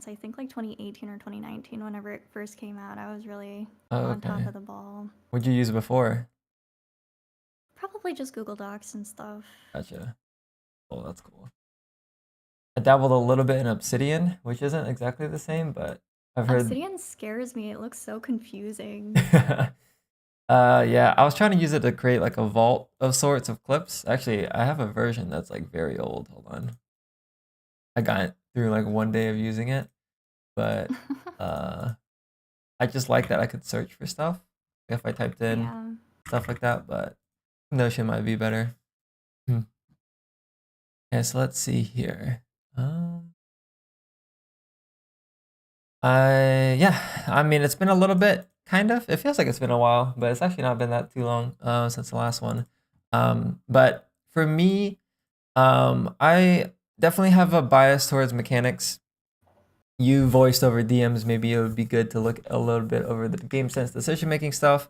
CS. I think like 2018 or 2019, whenever it first came out, I was really Oh, on top okay. of the ball. What'd you use before? Probably just Google Docs and stuff. Gotcha. Oh, that's cool. I dabbled a little bit in Obsidian, which isn't exactly the same, but I've heard. Obsidian scares me. It looks so confusing. Yeah, I was trying to use it to create like a vault of sorts of clips. Actually, I have a version that's like very old. Hold on. I got it through like one day of using it, but uh I just like that I could search for stuff if I typed in Yeah. stuff like that, but Notion might be better. Hmm. Yeah, so let's see here. Um I mean it's been a little bit kind of. It feels like it's been a while, but it's actually not been that too long since the last one. But for me, I definitely have a bias towards mechanics. You voiced over DMs, maybe it would be good to look a little bit over the game sense decision making stuff.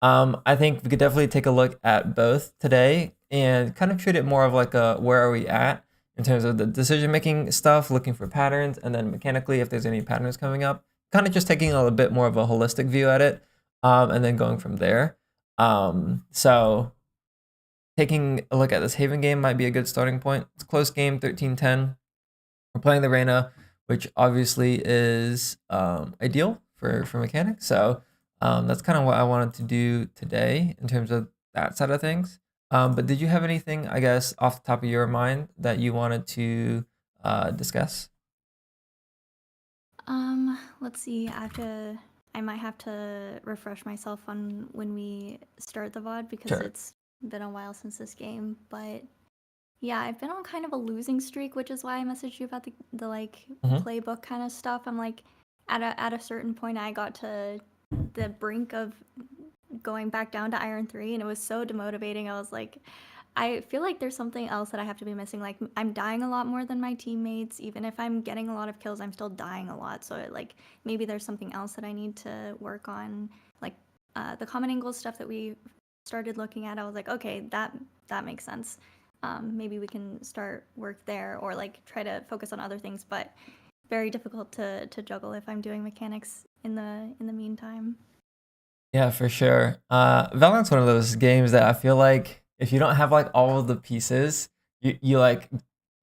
I think we could definitely take a look at both today and kind of treat it more of like a where are we at in terms of the decision making stuff, looking for patterns, and then mechanically if there's any patterns coming up, kind of just taking a little bit more of a holistic view at it, and then going from there. So taking a look at this Haven game might be a good starting point. It's a close game, 13-10. We're playing the Reyna, which obviously is ideal for mechanics. So that's kind of what I wanted to do today in terms of that side of things. But did you have anything, I guess, off the top of your mind that you wanted to discuss? Let's see. I might have to refresh myself on when we start the VOD because Sure. it's been a while since this game. But yeah, I've been on kind of a losing streak, which is why I messaged you about the like Hmm. playbook kind of stuff. I'm like, at a certain point, I got to the brink of going back down to Iron 3, and it was so demotivating. I was like, I feel like there's something else that I have to be missing. Like I'm dying a lot more than my teammates. Even if I'm getting a lot of kills, I'm still dying a lot. So like maybe there's something else that I need to work on. Like the common angle stuff that we started looking at, I was like, okay, that makes sense. Maybe we can start work there or like try to focus on other things. But very difficult to juggle if I'm doing mechanics in the meantime. Yeah, for sure. Valorant's one of those games that I feel like if you don't have like all of the pieces, you like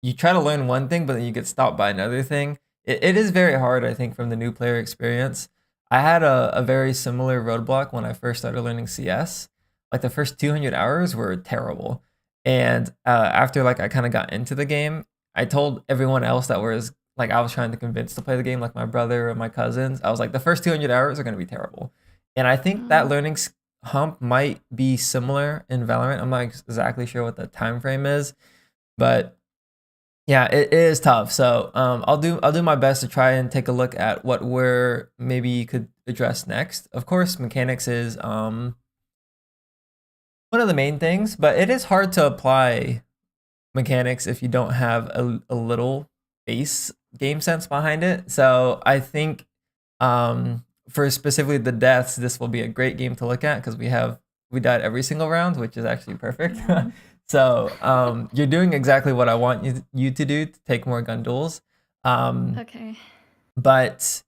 you try to learn one thing, but then you get stopped by another thing. It is very hard, I think, from the new player experience. I had a very similar roadblock when I first started learning CS. Like the first 200 hours were terrible, and after like I kind of got into the game, I told everyone else that was like I was trying to convince to play the game, like my brother or my cousins. I was like, the first 200 hours are going to be terrible, and I think that Mm. learning hump might be similar in Valorant. I'm not exactly sure what the time frame is, but yeah, it is tough. So I'll do my best to try and take a look at what we're maybe could address next. Of course, mechanics is one of the main things, but it is hard to apply mechanics if you don't have a little base game sense behind it. So I think for specifically the deaths, this will be a great game to look at because we died every single round, which is actually perfect. Yeah. So you're doing exactly what I want you to do to take more gun duels. Um, Okay. but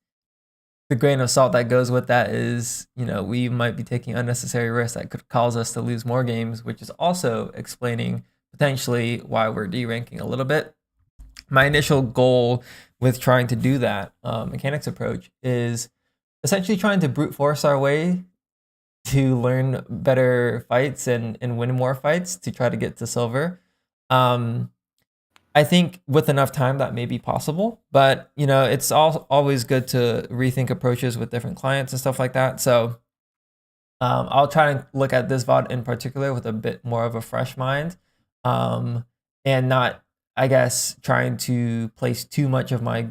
the grain of salt that goes with that is, we might be taking unnecessary risks that could cause us to lose more games, which is also explaining potentially why we're deranking a little bit. My initial goal with trying to do that mechanics approach is essentially trying to brute force our way to learn better fights and win more fights to try to get to silver. Um, I think with enough time that may be possible, but it's always good to rethink approaches with different clients and stuff like that. So I'll try and look at this VOD in particular with a bit more of a fresh mind, um, and not, I guess, trying to place too much of my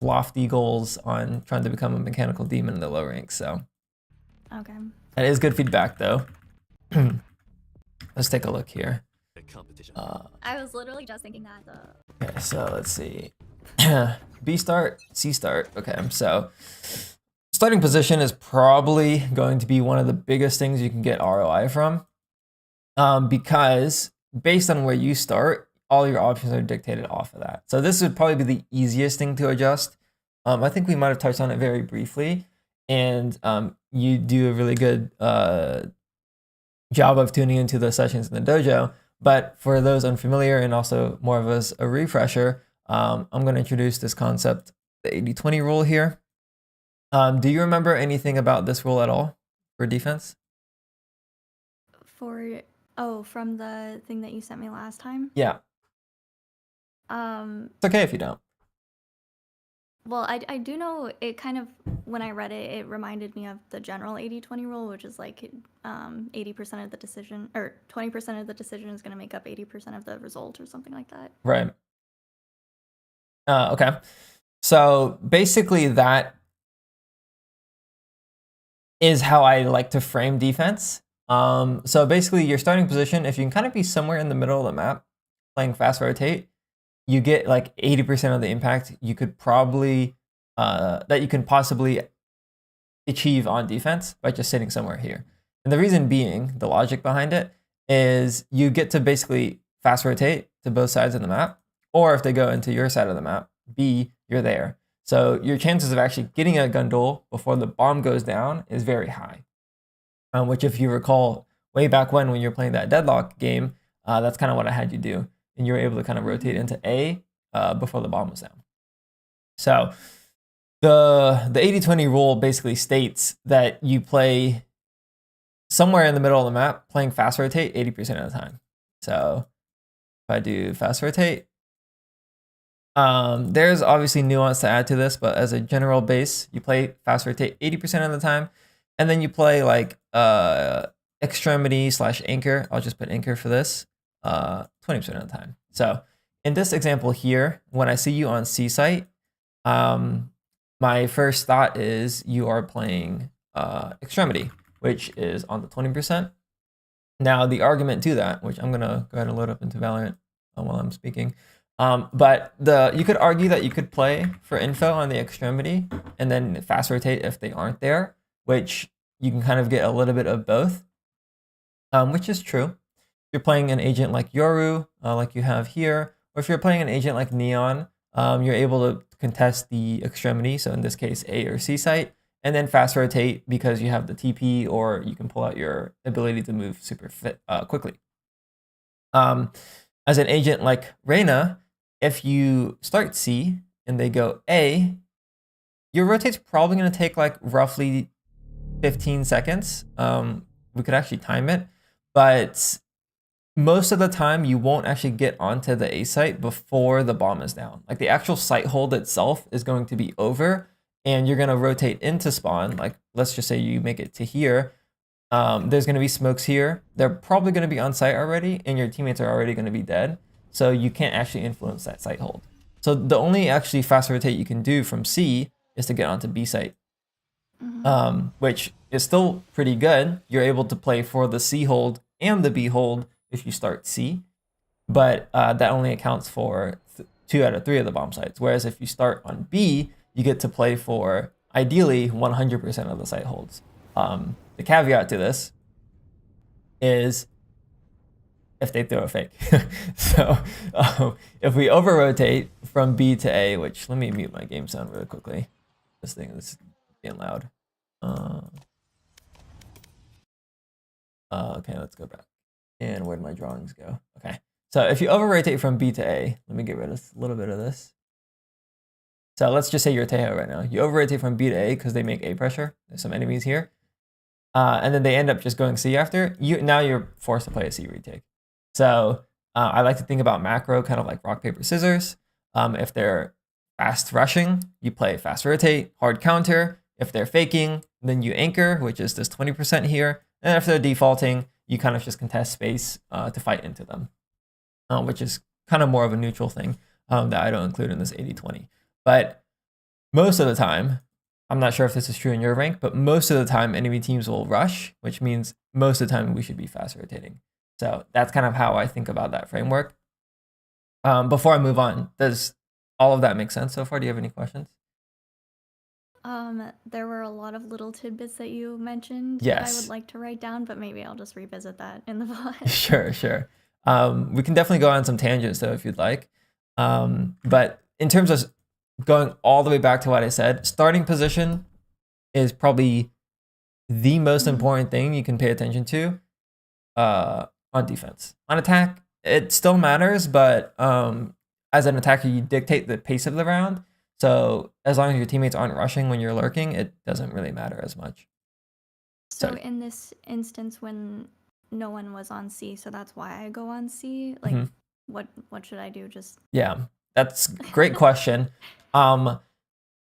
lofty goals on trying to become a mechanical demon in the low ranks. So Okay. that is good feedback, though. Let's take a look here. Uh, I was literally just thinking that. okay, so let's see. B start, C start. Okay, so starting position is probably going to be one of the biggest things you can get ROI from, because based on where you start, all your options are dictated off of that. So this would probably be the easiest thing to adjust. I think we might have touched on it very briefly, and you do a really good job of tuning into the sessions in the dojo. But for those unfamiliar and also more of us a refresher, I'm going to introduce this concept, the 80-20 rule here. Do you remember anything about this rule at all for defense? From the thing that you sent me last time. Yeah, Um, it's okay if you don't. well, I do know it kind of, when I read it, it reminded me of the general 80-20 rule, which is like 80% of the decision, or 20% of the decision is going to make up 80% of the result, or something like that. Right. Okay. So basically that is how I like to frame defense. So basically your starting position, if you can kind of be somewhere in the middle of the map, playing fast rotate, you get like 80% of the impact you could probably, that you can possibly achieve on defense by just sitting somewhere here. And the reason being, the logic behind it, is you get to basically fast rotate to both sides of the map, or if they go into your side of the map, B, you're there. So your chances of actually getting a gun duel before the bomb goes down is very high. Which, if you recall, way back when you're playing that deadlock game, that's kind of what I had you do, and you were able to kind of rotate into A before the bomb was down. So the 80-20 rule basically states that you play somewhere in the middle of the map, playing fast rotate 80% of the time. So if I do fast rotate, there's obviously nuance to add to this, but as a general base, you play fast rotate 80% of the time, and then you play like extremity / anchor. I'll just put anchor for this 20% of the time. So in this example here, when I see you on C site, my first thought is you are playing extremity, which is on the 20%. Now the argument to that, which I'm gonna go ahead and load up into Valorant while I'm speaking, but you could argue that you could play for info on the extremity and then fast rotate if they aren't there, which you can kind of get a little bit of both, which is true. If you're playing an agent like Yoru, like you have here, or if you're playing an agent like Neon, you're able to contest the extremity, so in this case A or C site, and then fast rotate because you have the TP, or you can pull out your ability to move super quickly. As an agent like Reyna, if you start C and they go A, your rotate's probably going to take like roughly 15 seconds. We could actually time it, but most of the time you won't actually get onto the A site before the bomb is down. Like the actual site hold itself is going to be over, and you're going to rotate into spawn. Like let's just say you make it to here. There's going to be smokes here. They're probably going to be on site already, and your teammates are already going to be dead. So you can't actually influence that site hold. So the only actually fast rotate you can do from C is to get onto B site, which is still pretty good. You're able to play for the C hold and the B hold if you start C, but that only accounts for 2 out of 3 of the bomb sites. Whereas if you start on B, you get to play for ideally 100% of the site holds. The caveat to this is if they throw a fake. So if we over rotate from B to A, which let me mute my game sound really quickly. This thing is being loud. Okay, let's go back. And where'd my drawings go? Okay, so if you over rotate from B to A, let me get rid of a little bit of this. So let's just say you're Tejo right now. You over rotate from B to A because they make A pressure. There's some enemies here. And then they end up just going C after. Now you're forced to play a C retake. So I like to think about macro kind of like rock, paper, scissors. If they're fast rushing, you play fast rotate, hard counter. If they're faking, then you anchor, which is this 20% here. And if they're defaulting, you kind of just contest space to fight into them, which is kind of more of a neutral thing that I don't include in this 80-20. But most of the time, I'm not sure if this is true in your rank, but most of the time enemy teams will rush, which means most of the time we should be fast rotating. So that's kind of how I think about that framework. Before I move on, does all of that make sense so far? Do you have any questions? There were a lot of little tidbits that you mentioned that I Yes. would like to write down, but maybe I'll just revisit that in the VOD. Sure. We can definitely go on some tangents though if you'd like. But in terms of going all the way back to what I said, starting position is probably the most important thing you can pay attention to on defense. On attack, it still matters, but as an attacker, you dictate the pace of the round. So as long as your teammates aren't rushing when you're lurking, it doesn't really matter as much. So in this instance, when no one was on C, so that's why I go on C. Like, what should I do? Just that's a great question.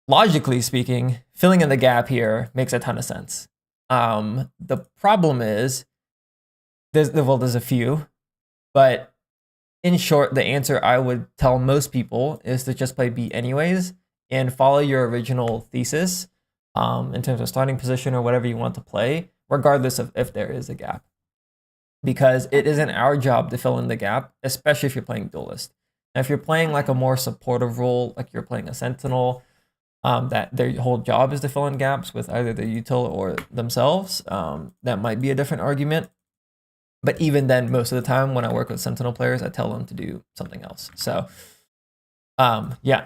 Logically speaking, filling in the gap here makes a ton of sense. The problem is there's a few, but in short, the answer I would tell most people is to just play B anyways and follow your original thesis in terms of starting position or whatever you want to play, regardless of if there is a gap. Because it isn't our job to fill in the gap, especially if you're playing Duelist. Now, if you're playing like a more supportive role, like you're playing a Sentinel, that their whole job is to fill in gaps with either the util or themselves, that might be a different argument. But even then, most of the time when I work with Sentinel players, I tell them to do something else. So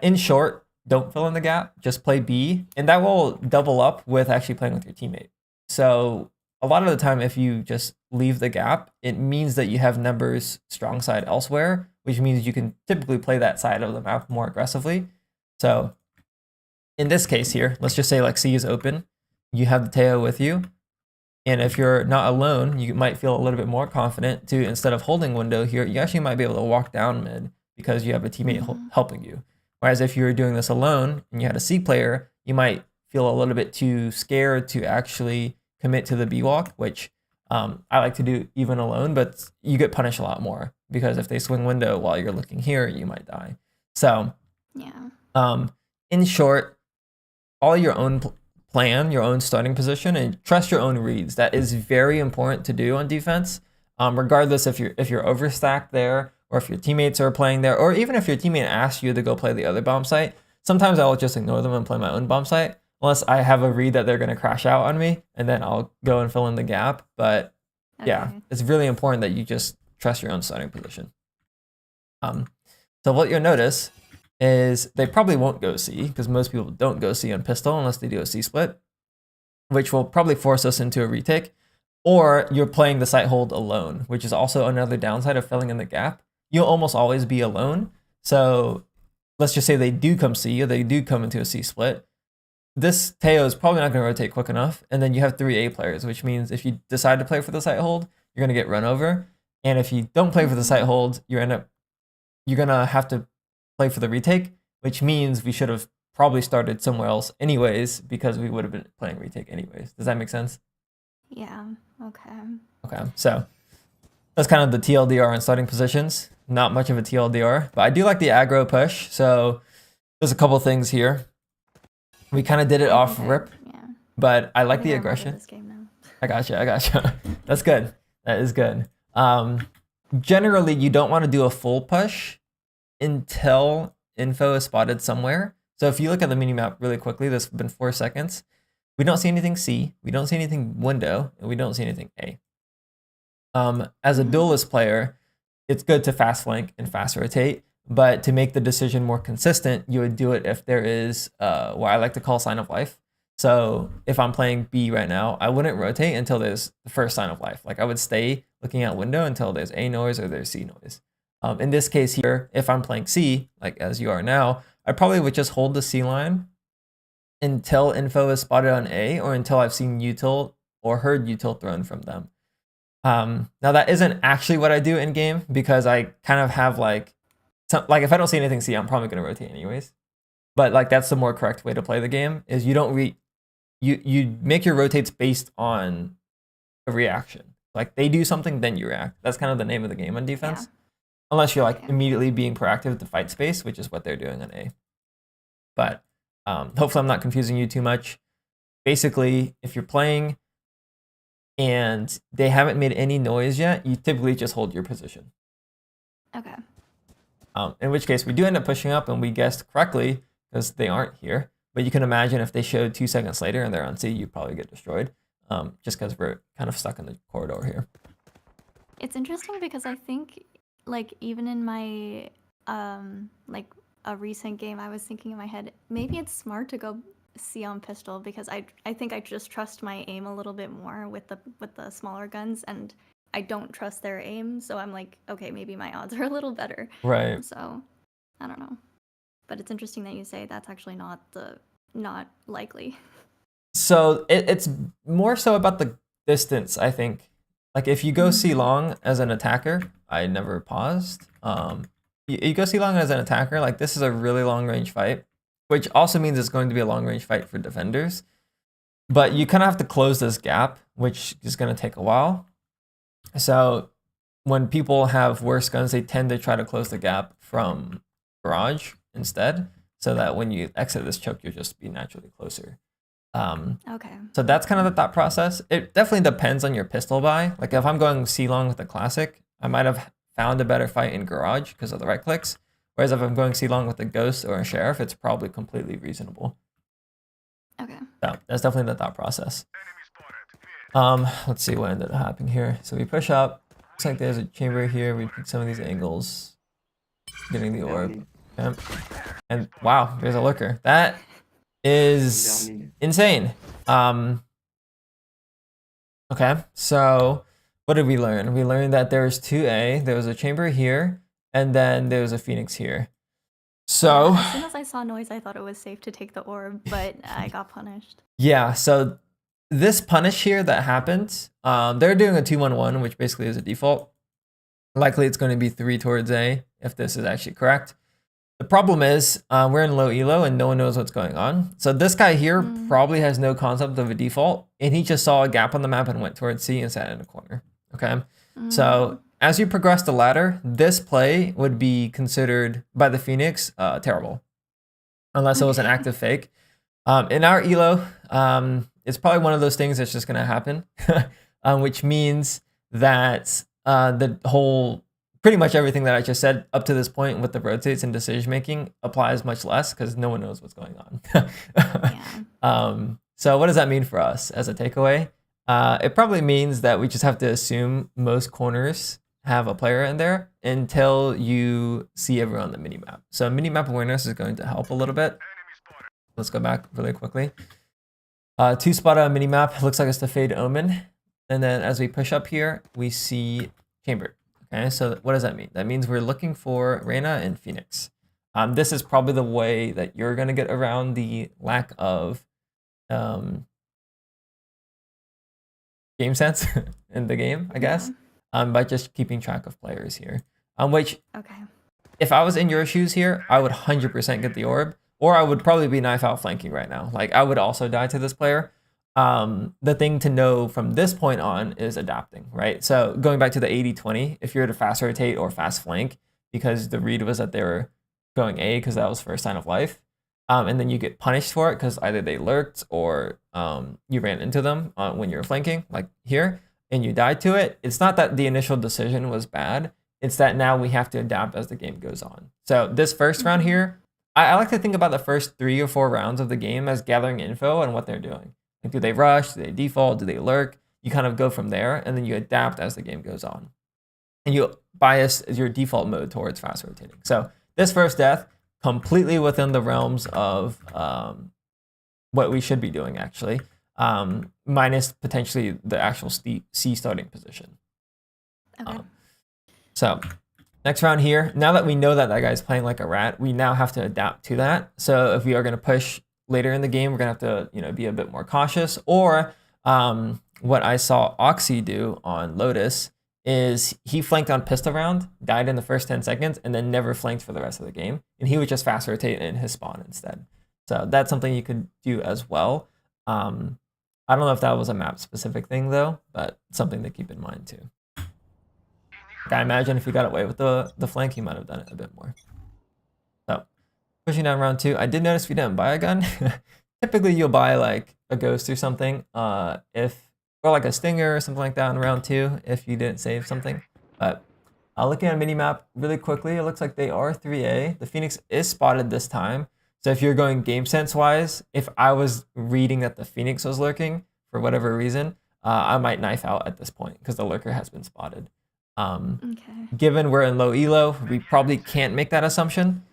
in short, don't fill in the gap, just play B, and that will double up with actually playing with your teammate. So a lot of the time, if you just leave the gap, it means that you have numbers strong side elsewhere, which means you can typically play that side of the map more aggressively. So in this case here, let's just say like C is open, you have the Teo with you, and if you're not alone, you might feel a little bit more confident to, instead of holding window here, you actually might be able to walk down mid because you have a teammate helping you. Whereas if you were doing this alone and you had a C player, you might feel a little bit too scared to actually commit to the B walk, which I like to do even alone, but you get punished a lot more because if they swing window while you're looking here, you might die. So in short, follow your own plan, your own starting position, and trust your own reads. That is very important to do on defense, regardless if you're overstacked there or if your teammates are playing there, or even if your teammate asks you to go play the other bomb site. Sometimes I'll just ignore them and play my own bomb site, unless I have a read that they're going to crash out on me, and then I'll go and fill in the gap. But it's really important that you just trust your own starting position. So what you'll notice is they probably won't go C, because most people don't go C on pistol unless they do a C split, which will probably force us into a retake. Or you're playing the site hold alone, which is also another downside of filling in the gap. You'll almost always be alone. So let's just say they do come C, or they do come into a C split. This Teo is probably not going to rotate quick enough, and then you have 3 A players, which means if you decide to play for the site hold, you're going to get run over. And if you don't play for the site hold, you're going to have to play for the retake, which means we should have probably started somewhere else anyways, because we would have been playing retake anyways. Does that make sense? Yeah, okay. Okay, so that's kind of the TLDR on starting positions. Not much of a TLDR, but I do like the aggro push. So there's a couple things here. We kind of did it off rip, but I like the aggression. This game now. I gotcha. That's good. That is good. Generally, you don't want to do a full push until info is spotted somewhere. So if you look at the minimap really quickly, there's been 4 seconds. We don't see anything C, we don't see anything window, and we don't see anything A. As a Duelist player, it's good to fast flank and fast rotate, but to make the decision more consistent, you would do it if there is what I like to call sign of life. So if I'm playing B right now, I wouldn't rotate until there's the first sign of life. Like I would stay looking at window until there's A noise or there's C noise. In this case here, if I'm playing C, like as you are now, I probably would just hold the C line until info is spotted on A, or until I've seen util or heard util thrown from them. Now that isn't actually what I do in game, because I kind of have like if I don't see anything C, I'm probably going to rotate anyways. But like that's the more correct way to play the game, is you don't you make your rotates based on a reaction. Like they do something, then you react. That's kind of the name of the game on defense. Yeah. Unless you're like immediately being proactive to fight space, which is what they're doing on A. But hopefully I'm not confusing you too much. Basically, if you're playing and they haven't made any noise yet, you typically just hold your position. Okay. In which case we do end up pushing up, and we guessed correctly because they aren't here. But you can imagine if they showed 2 seconds later and they're on C, you'd probably get destroyed, just because we're kind of stuck in the corridor here. It's interesting because I think like even in my a recent game, I was thinking in my head, maybe it's smart to go C on pistol because I think I just trust my aim a little bit more with the smaller guns, and I don't trust their aim, so I'm like, okay, maybe my odds are a little better. Right. So I don't know. But it's interesting that you say that's actually not likely. So it's more so about the distance, I think. Like if you go C long as an attacker, I never paused. You go C long as an attacker, like this is a really long range fight, which also means it's going to be a long range fight for defenders. But you kind of have to close this gap, which is going to take a while. So when people have worse guns, they tend to try to close the gap from garage instead, so that when you exit this choke, you'll just be naturally closer. Okay. So that's kind of the thought process. It definitely depends on your pistol buy. Like if I'm going C long with the classic, I might have found a better fight in garage because of the right clicks. Whereas if I'm going C long with a ghost or a sheriff, it's probably completely reasonable. Okay. So that's definitely the thought process. Let's see what ended up happening here. So we push up. Looks like there's a chamber here. We pick some of these angles, getting the orb. Okay. And wow, there's a lurker. That is insane. Okay, so what did we learn? We learned that there's 2A, there was a chamber here, and then there was a phoenix here. So as soon as I saw noise, I thought it was safe to take the orb, but I got punished. yeah, so this punish here that happened, they're doing a 2-1-1, which basically is a default. Likely it's going to be 3 towards A if this is actually correct. The problem is we're in low elo and no one knows what's going on. So this guy here probably has no concept of a default, and he just saw a gap on the map and went towards C and sat in a corner. Okay, so as you progress the ladder, this play would be considered by the Phoenix terrible, unless it was an active fake. In our elo, it's probably one of those things that's just going to happen, which means that the whole pretty much everything that I just said up to this point with the rotates and decision making applies much less because no one knows what's going on. Yeah. So what does that mean for us as a takeaway? It probably means that we just have to assume most corners have a player in there until you see everyone on the minimap. So minimap awareness is going to help a little bit. Let's go back really quickly. 2 spot on minimap, looks like it's the Fade Omen. And then as we push up here, we see chamber. Okay, so what does that mean? That means we're looking for Reyna and Phoenix. This is probably the way that you're going to get around the lack of game sense in the game, I guess, by just keeping track of players here. Which, if I was in your shoes here, I would 100% get the orb, or I would probably be knife out flanking right now. Like, I would also die to this player. The thing to know from this point on is adapting, right? So going back to the 80-20, if you're to fast rotate or fast flank, because the read was that they were going A because that was first sign of life, and then you get punished for it because either they lurked or you ran into them when you're flanking, like here, and you died to it. It's not that the initial decision was bad. It's that now we have to adapt as the game goes on. So this first round here, I like to think about the first 3 or 4 rounds of the game as gathering info on what they're doing. Like, do they rush? Do they default? Do they lurk? You kind of go from there, and then you adapt as the game goes on. And you bias your default mode towards fast rotating. So this first death, completely within the realms of what we should be doing, actually, minus potentially the actual C starting position. Okay. So next round here, now that we know that that guy's playing like a rat, we now have to adapt to that. So if we are going to push later in the game, we're gonna have to, be a bit more cautious. Or what I saw Oxy do on Lotus is he flanked on pistol round, died in the first 10 seconds, and then never flanked for the rest of the game. And he would just fast rotate in his spawn instead. So that's something you could do as well. I don't know if that was a map specific thing though, but something to keep in mind too. I imagine if he got away with the flank, he might have done it a bit more. So pushing down round 2, I did notice we didn't buy a gun. Typically, you'll buy like a ghost or something, or like a stinger or something like that in round 2 if you didn't save something. But looking at a minimap really quickly, it looks like they are 3A. The Phoenix is spotted this time. So if you're going game sense wise, if I was reading that the Phoenix was lurking for whatever reason, I might knife out at this point because the lurker has been spotted. Given we're in low elo, we probably can't make that assumption.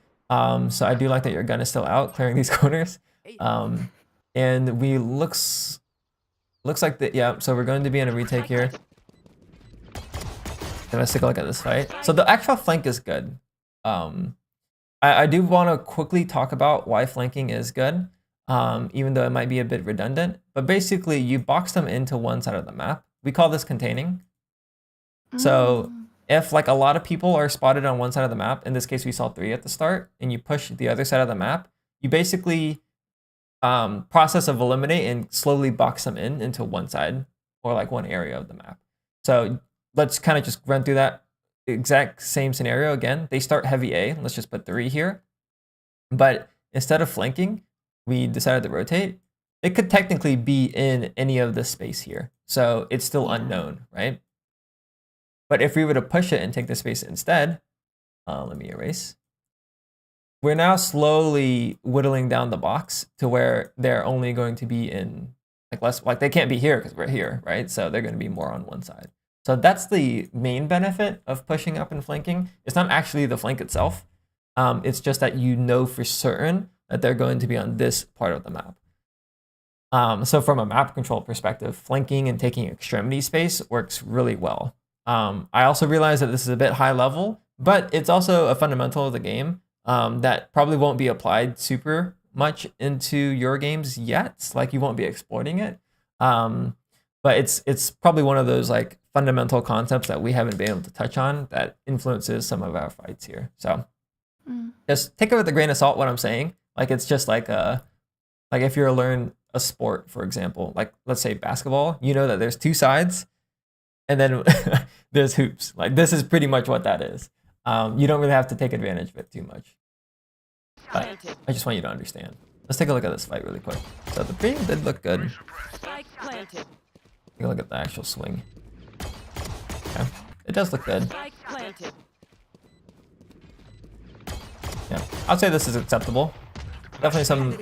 So I do like that your gun is still out, clearing these corners. And we looks like that. Yeah. So we're going to be in a retake here. And let's take a look at this fight. So the actual flank is good. I do want to quickly talk about why flanking is good, even though it might be a bit redundant. But basically, you box them into one side of the map. We call this containing. So if like a lot of people are spotted on one side of the map, in this case we saw 3 at the start, and you push the other side of the map, you basically process of eliminate and slowly box them into one side or like one area of the map. So let's kind of just run through that exact same scenario again. They start heavy A. Let's just put 3 here. But instead of flanking, we decided to rotate. It could technically be in any of the space here. So it's still unknown, right? But if we were to push it and take the space instead, let me erase. We're now slowly whittling down the box to where they're only going to be in like less, like they can't be here because we're here, right? So they're going to be more on one side. So that's the main benefit of pushing up and flanking. It's not actually the flank itself. It's just that you know for certain that they're going to be on this part of the map. So from a map control perspective, flanking and taking extremity space works really well. I also realize that this is a bit high level, but it's also a fundamental of the game that probably won't be applied super much into your games yet. Like you won't be exploiting it. But it's probably one of those like fundamental concepts that we haven't been able to touch on that influences some of our fights here. So just take it with a grain of salt what I'm saying. Like it's just like if you're learn a sport, for example, like let's say basketball, you know that there's 2 sides and then there's hoops. Like this is pretty much what that is. You don't really have to take advantage of it too much. But I just want you to understand. Let's take a look at this fight really quick. So the premium did look good. Take a look at the actual swing. Okay. It does look good. Yeah, I'd say this is acceptable. Definitely some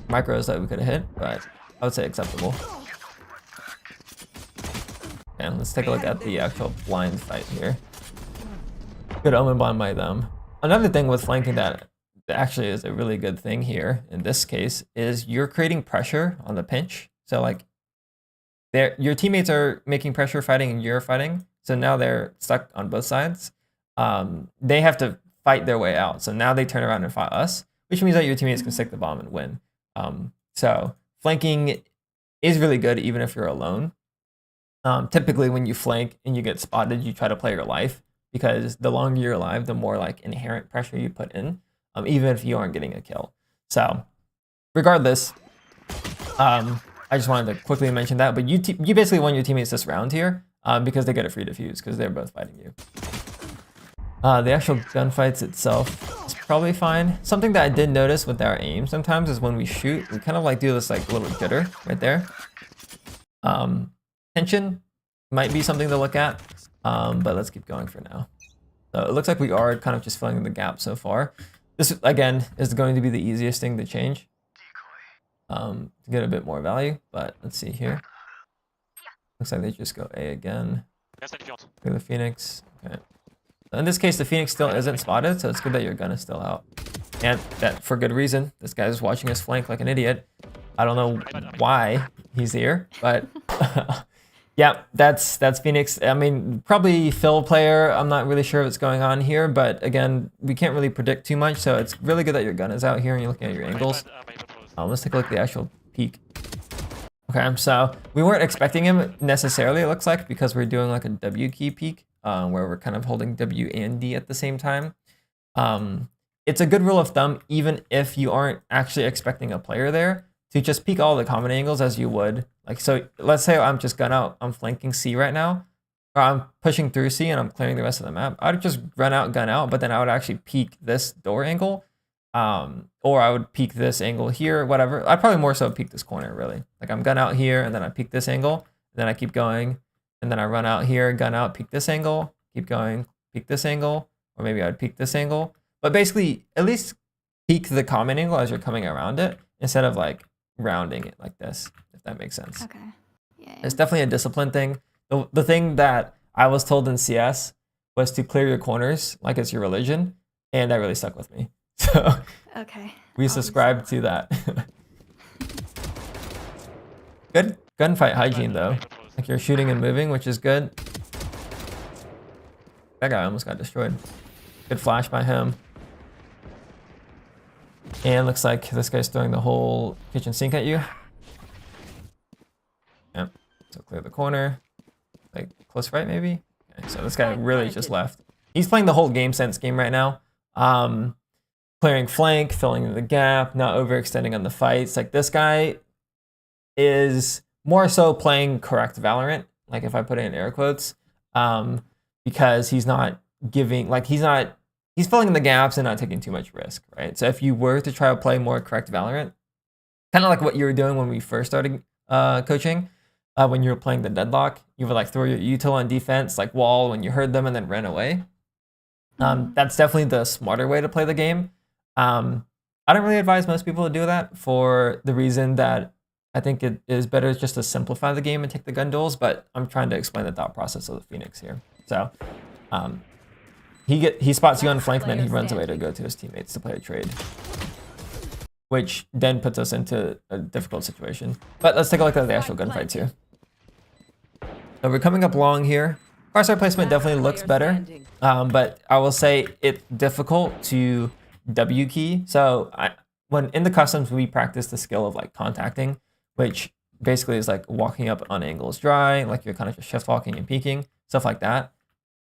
micros that we could have hit, but I would say acceptable. And let's take a look at the actual blind fight here. Good omen blind by them. Another thing with flanking that actually is a really good thing here in this case is you're creating pressure on the pinch. So like your teammates are making pressure fighting and you're fighting. So now they're stuck on both sides. They have to fight their way out. So now they turn around and fight us, which means that your teammates can stick the bomb and win. So flanking is really good even if you're alone. Typically when you flank and you get spotted, you try to play your life because the longer you're alive, the more like inherent pressure you put in, even if you aren't getting a kill. So regardless, I just wanted to quickly mention that, but you basically won your teammates this round here because they get a free defuse because they're both fighting you. The actual gunfights itself is probably fine. Something that I did notice with our aim sometimes is when we shoot, we kind of like do this like little jitter right there. Tension might be something to look at, but let's keep going for now. So it looks like we are kind of just filling the gap so far. This, again, is going to be the easiest thing to change to get a bit more value, but let's see here. Looks like they just go A again. Look at the Phoenix. Okay. In this case, the Phoenix still isn't spotted, so it's good that your gun is still out. And that for good reason. This guy's watching us flank like an idiot. I don't know why he's here, but yeah, that's Phoenix. I mean, probably fill player. I'm not really sure what's going on here, but again, we can't really predict too much, so it's really good that your gun is out here and you're looking at your angles. Let's take a look at the actual peak. Okay, so we weren't expecting him necessarily, it looks like, because we're doing like a W key peak, where we're kind of holding W and D at the same time. It's a good rule of thumb, even if you aren't actually expecting a player there, to just peek all the common angles as you would. Like, so let's say I'm just gun out, I'm flanking C right now, or I'm pushing through C and I'm clearing the rest of the map. I'd just run out, gun out, but then I would actually peek this door angle, or I would peek this angle here, whatever. I'd probably more so peek this corner, really. Like I'm gun out here, and then I peek this angle, and then I keep going, and then I run out here, gun out, peek this angle, keep going, peek this angle, or maybe I'd peek this angle. But basically, at least peek the common angle as you're coming around it, instead of like rounding it like this, if that makes sense. Okay. Yeah. It's definitely a discipline thing. The thing that I was told in CS was to clear your corners like it's your religion. and that really stuck with me. So Okay. we I'll subscribe to that. Good gunfight hygiene though. Like you're shooting and moving, which is good. That guy almost got destroyed. Good flash by him. And looks like this guy's throwing the whole kitchen sink at you. Yep. So clear the corner. Like close right maybe? Okay, so this guy really just left. He's playing the whole game sense game right now. Clearing flank, filling in the gap, not overextending on the fights. Like this guy is more so playing correct Valorant, like if I put it in air quotes, because he's not giving, like he's filling in the gaps and not taking too much risk, right? So if you were to try to play more correct Valorant, kind of like what you were doing when we first started coaching, when you were playing the deadlock, you would like throw your util on defense, like wall when you heard them and then ran away. That's definitely the smarter way to play the game. I don't really advise most people to do that for the reason that I think it is better just to simplify the game and take the gun duels, but I'm trying to explain the thought process of the Phoenix here. So he spots you on flank and then he runs away to go to his teammates to play a trade, which then puts us into a difficult situation. But let's take a look at the actual gunfights here. So we're coming up long here. Crosshair placement definitely looks better, but I will say it's difficult to W key. So when in the customs, we practice the skill of like contacting, which basically is like walking up on angles dry, like you're kind of just shift walking and peeking, stuff like that.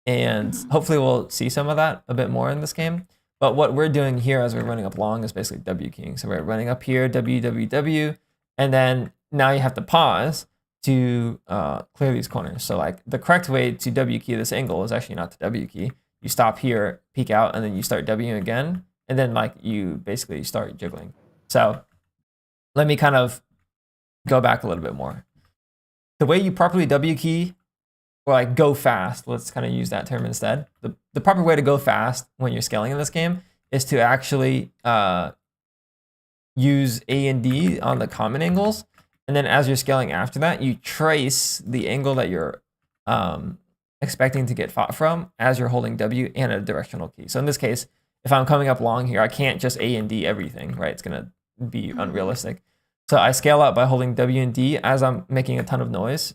And hopefully we'll see some of that a bit more in this game. But what we're doing here as we're running up long is basically W keying. So we're running up here, W, W, W, and then now you have to pause to clear these corners. So like the correct way to W key this angle is actually not to W key. You stop here, peek out, and then you start W again. And then like you basically start jiggling. So let me kind of go back a little bit more. The way you properly W key, or like go fast, let's kind of use that term instead. The proper way to go fast when you're scaling in this game is to actually use A and D on the common angles. And then as you're scaling after that, you trace the angle that you're expecting to get fought from as you're holding W and a directional key. So in this case, if I'm coming up long here, I can't just A and D everything, right? It's gonna be unrealistic. So I scale up by holding W and D as I'm making a ton of noise.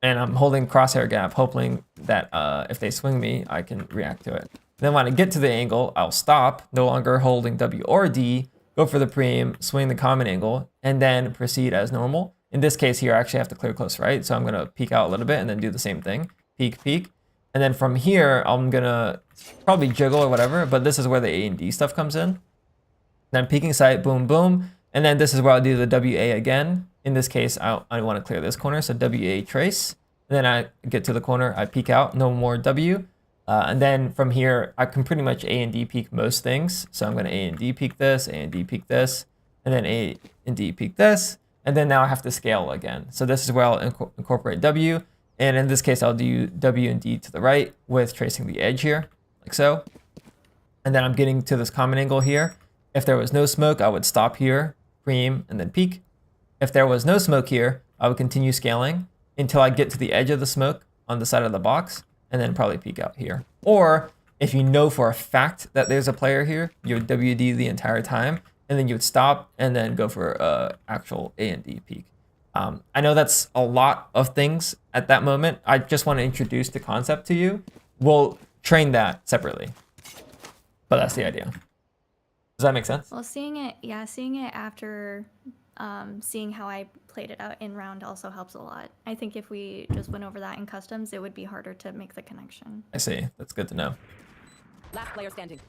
And I'm holding crosshair gap, hoping that if they swing me, I can react to it. Then when I get to the angle, I'll stop, no longer holding W or D, go for the pre-aim, swing the common angle, and then proceed as normal. In this case here, I actually have to clear close right, so I'm gonna peek out a little bit and then do the same thing, peek, peek. And then from here, I'm gonna probably jiggle or whatever, but this is where the A and D stuff comes in. Then peeking sight, boom, boom. And then this is where I'll do the WA again. In this case, I want to clear this corner, so WA trace. And then I get to the corner, I peek out, no more W. And then from here, I can pretty much A and D peek most things. So I'm gonna A and D peek this, A and D peek this, and then A and D peek this. And then now I have to scale again. So this is where I'll incorporate W. And in this case, I'll do W and D to the right with tracing the edge here, like so. And then I'm getting to this common angle here. If there was no smoke, I would stop here, pre-aim, and then peek. If there was no smoke here, I would continue scaling until I get to the edge of the smoke on the side of the box, and then probably peek out here. Or if you know for a fact that there's a player here, you would WD the entire time, and then you would stop and then go for actual A and D peek. I know that's a lot of things at that moment. I just want to introduce the concept to you. We'll train that separately, but that's the idea. Does that make sense? Well, seeing it after seeing how I played it out in round also helps a lot. I think if we just went over that in customs, it would be harder to make the connection. I see. That's good to know. Last player standing.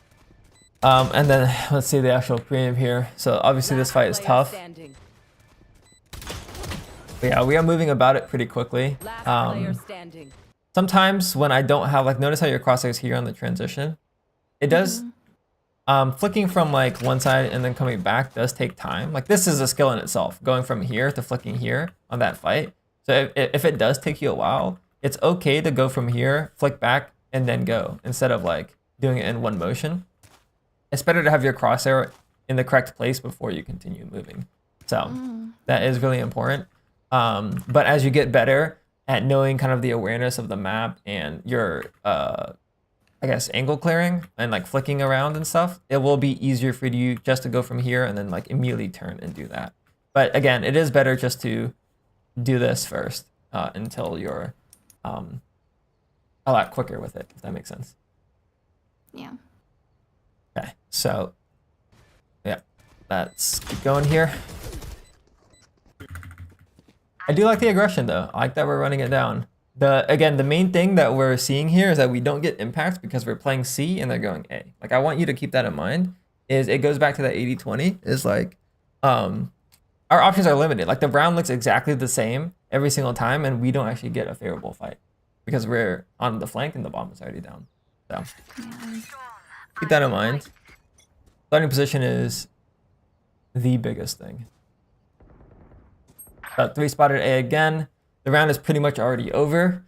And then let's see the actual pre-aim here. So obviously this fight is tough. But yeah, we are moving about it pretty quickly. Sometimes when I don't have, like, notice how your crosshairs here on the transition, it does, flicking from like one side and then coming back does take time. Like this is a skill in itself, going from here to flicking here on that fight. So if it does take you a while, it's okay to go from here, flick back, and then go, instead of like doing it in one motion. It's better to have your crosshair in the correct place before you continue moving. So that is really important. But as you get better at knowing kind of the awareness of the map and your I guess, angle clearing and like flicking around and stuff, it will be easier for you just to go from here and then like immediately turn and do that. But again, it is better just to do this first until you're a lot quicker with it, if that makes sense. Yeah. Okay, so yeah, let's keep going here. I do like the aggression though. I like that we're running it down. Again, the main thing that we're seeing here is that we don't get impact because we're playing C and they're going A. Like, I want you to keep that in mind. Is it goes back to that 80-20 is like, our options are limited. Like the round looks exactly the same every single time, and we don't actually get a favorable fight because we're on the flank and the bomb is already down. So Yeah. keep that in mind. Starting position is the biggest thing. 3 spotted A again. The round is pretty much already over,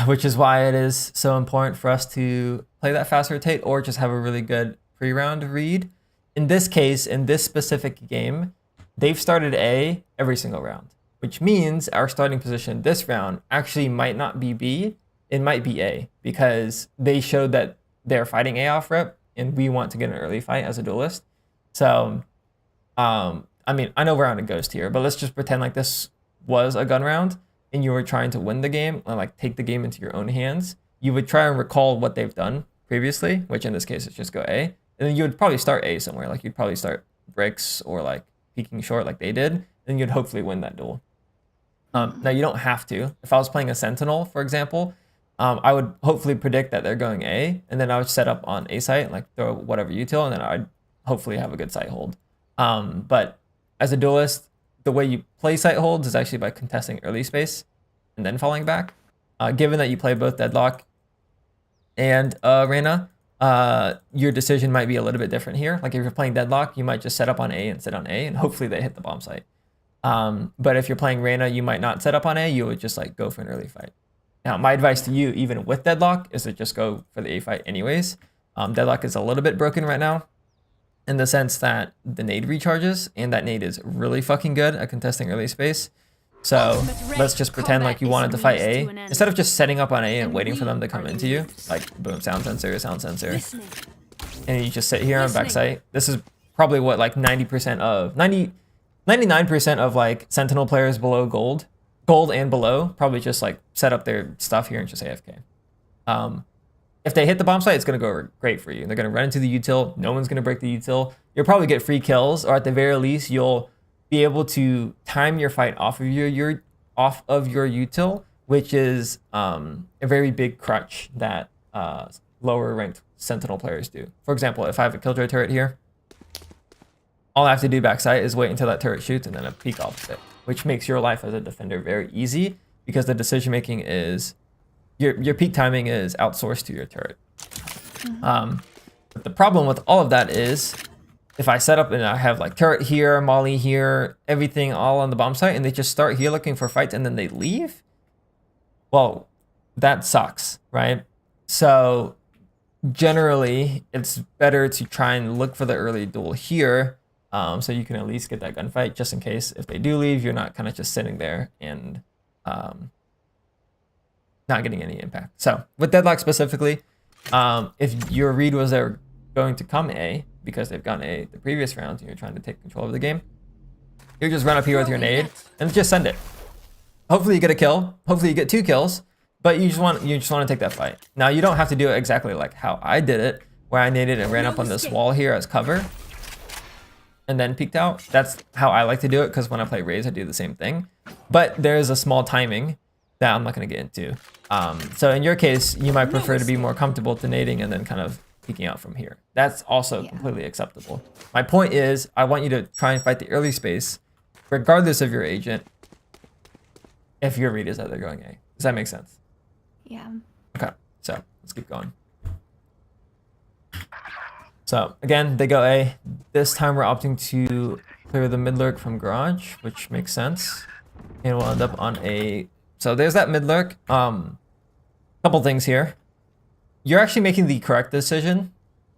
which is why it is so important for us to play that fast rotate or just have a really good pre-round read. In this case, in this specific game, they've started A every single round, which means our starting position this round actually might not be B, it might be A, because they showed that they're fighting A off rip and we want to get an early fight as a duelist. So, I mean, I know we're on a ghost here, but let's just pretend like this was a gun round and you were trying to win the game and like take the game into your own hands. You would try and recall what they've done previously, which in this case is just go A, and then you would probably start A somewhere. Like you'd probably start bricks or like peeking short like they did, and you'd hopefully win that duel. Now you don't have to. If I was playing a Sentinel, for example, I would hopefully predict that they're going A, and then I would set up on A site, like throw whatever util, and then I'd hopefully have a good site hold. But as a duelist, the way you play site holds is actually by contesting early space and then falling back. Given that you play both Deadlock and Reyna, your decision might be a little bit different here. Like if you're playing Deadlock, you might just set up on A and sit on A, and hopefully they hit the bomb site. But if you're playing Reyna, you might not set up on A, you would just like go for an early fight. Now, my advice to you, even with Deadlock, is to just go for the A fight anyways. Deadlock is a little bit broken right now, in the sense that the nade recharges, and that nade is really fucking good at contesting early space. So let's just pretend like you wanted to fight A. Instead of just setting up on A and waiting for them to come into you, like boom, sound sensor, and you just sit here on backside. This is probably what like 99% of like Sentinel players below gold and below probably just like set up their stuff here and just AFK. If they hit the bomb site, it's going to go great for you. They're going to run into the util. No one's going to break the util. You'll probably get free kills, or at the very least, you'll be able to time your fight off of your util, which is a very big crutch that lower ranked Sentinel players do. For example, if I have a Killjoy turret here, all I have to do backside is wait until that turret shoots and then a peek off of it, which makes your life as a defender very easy because the decision making is your peak timing is outsourced to your turret. But the problem with all of that is if I set up and I have like turret here, molly here, everything all on the bomb site, and they just start here looking for fights and then they leave, well, that sucks, right? So generally, it's better to try and look for the early duel here, so you can at least get that gunfight, just in case if they do leave, you're not kind of just sitting there and not getting any impact. So with Deadlock specifically, if your read was they're going to come A because they've gone A the previous round and you're trying to take control of the game, you just run up here with your nade and just send it. Hopefully you get a kill. Hopefully you get 2 kills, but you just want to take that fight. Now you don't have to do it exactly like how I did it, where I naded and ran up on this wall here as cover and then peeked out. That's how I like to do it because when I play Raze, I do the same thing. But there is a small timing that I'm not going to get into. So in your case, you might prefer to be more comfortable to nading and then kind of peeking out from here. That's also completely acceptable. My point is, I want you to try and fight the early space, regardless of your agent, if your read is that they're going A. Does that make sense? Yeah. Okay, so let's keep going. So again, they go A. This time we're opting to clear the mid lurk from garage, which makes sense. And we'll end up on A. So there's that mid lurk. Couple things here. You're actually making the correct decision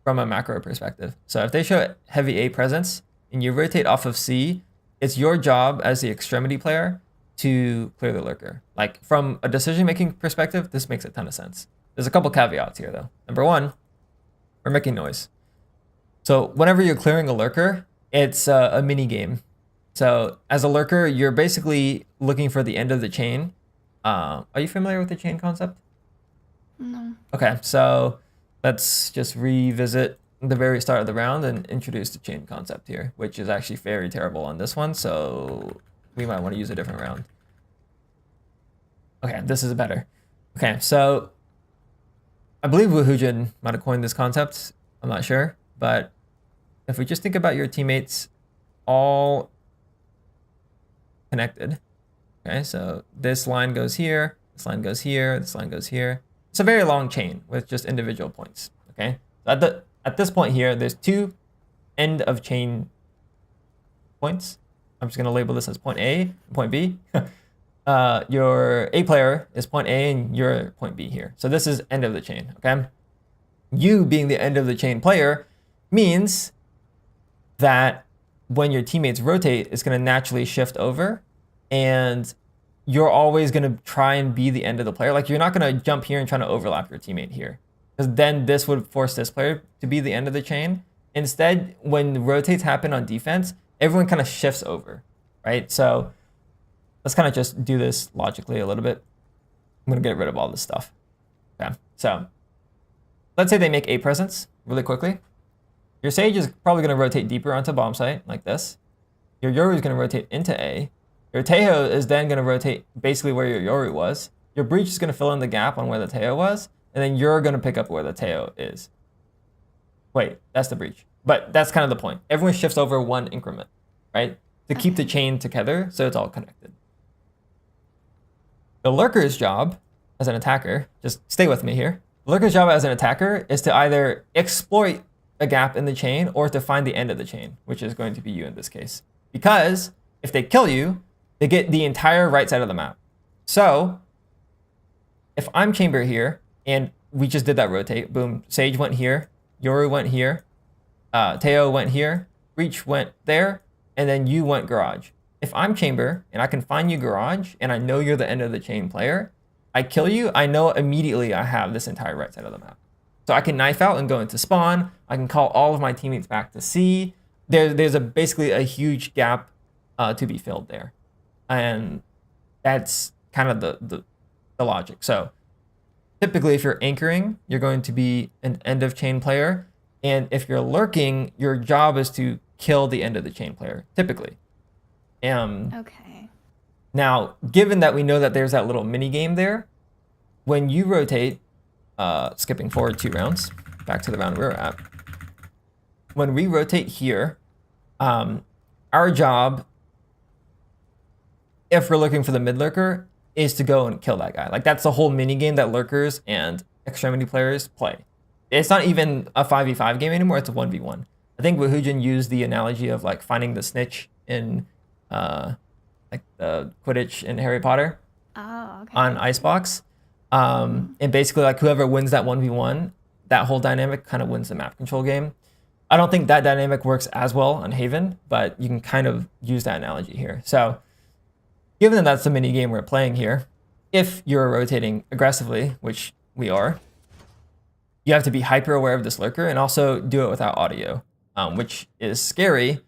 from a macro perspective. So if they show heavy A presence and you rotate off of C, it's your job as the extremity player to clear the lurker. Like from a decision-making perspective, this makes a ton of sense. there's a couple caveats here though. Number one, we're making noise. So whenever you're clearing a lurker, it's a mini game. So as a lurker, you're basically looking for the end of the chain. Are you familiar with the chain concept? No. Okay, so let's just revisit the very start of the round and introduce the chain concept here, which is actually very terrible on this one, so we might want to use a different round. Okay, this is better. Okay, so I believe Woohoojin might have coined this concept. I'm not sure, but if we just think about your teammates all connected. Okay, so this line goes here, this line goes here, this line goes here. It's a very long chain with just individual points. Okay, so at this point here, there's two end of chain points. I'm just gonna label this as point A and point B. Your A player is point A and you're point B here. So this is end of the chain. Okay, you being the end of the chain player means that when your teammates rotate, it's going to naturally shift over, and you're always going to try and be the end of the player. Like, you're not going to jump here and try to overlap your teammate here, because then this would force this player to be the end of the chain. Instead, when rotates happen on defense, everyone kind of shifts over, right? So let's kind of just do this logically a little bit. I'm going to get rid of all this stuff. Okay, so let's say they make A presence really quickly. Your Sage is probably going to rotate deeper onto bomb site like this. Your Yoru is going to rotate into A. Your Taeho is then going to rotate basically where your Yoru was. Your Breach is going to fill in the gap on where the Taeho was, and then you're going to pick up where the Taeho is. Wait, that's the Breach. But that's kind of the point. Everyone shifts over one increment, right? To keep the chain together so it's all connected. The Lurker's job as an attacker, just stay with me here. The Lurker's job as an attacker is to either exploit a gap in the chain or to find the end of the chain, which is going to be you in this case. Because if they kill you, they get the entire right side of the map. So if I'm chamber here and we just did that rotate, boom, Sage went here, Yoru went here, Taeho went here, Breach went there, and then you went garage. If I'm chamber and I can find you garage and I know you're the end of the chain player, I kill you, I know immediately I have this entire right side of the map. So I can knife out and go into spawn. I can call all of my teammates back to C. There's basically a huge gap to be filled there. And that's kind of the logic. So typically if you're anchoring, you're going to be an end of chain player. And if you're lurking, your job is to kill the end of the chain player, typically. Okay. Now, given that we know that there's that little mini game there, when you rotate, skipping forward 2 rounds, back to the round we're at. When we rotate here, our job, if we're looking for the mid lurker, is to go and kill that guy. Like, that's the whole mini game that lurkers and extremity players play. It's not even a 5v5 game anymore, it's a 1v1. I think Woohoojin used the analogy of like finding the snitch in like the Quidditch in Harry Potter on Icebox. And basically, like, whoever wins that 1v1, that whole dynamic kind of wins the map control game. I don't think that dynamic works as well on Haven, but you can kind of use that analogy here. So given that that's the mini game we're playing here, if you're rotating aggressively, which we are, you have to be hyper aware of this lurker and also do it without audio, which is scary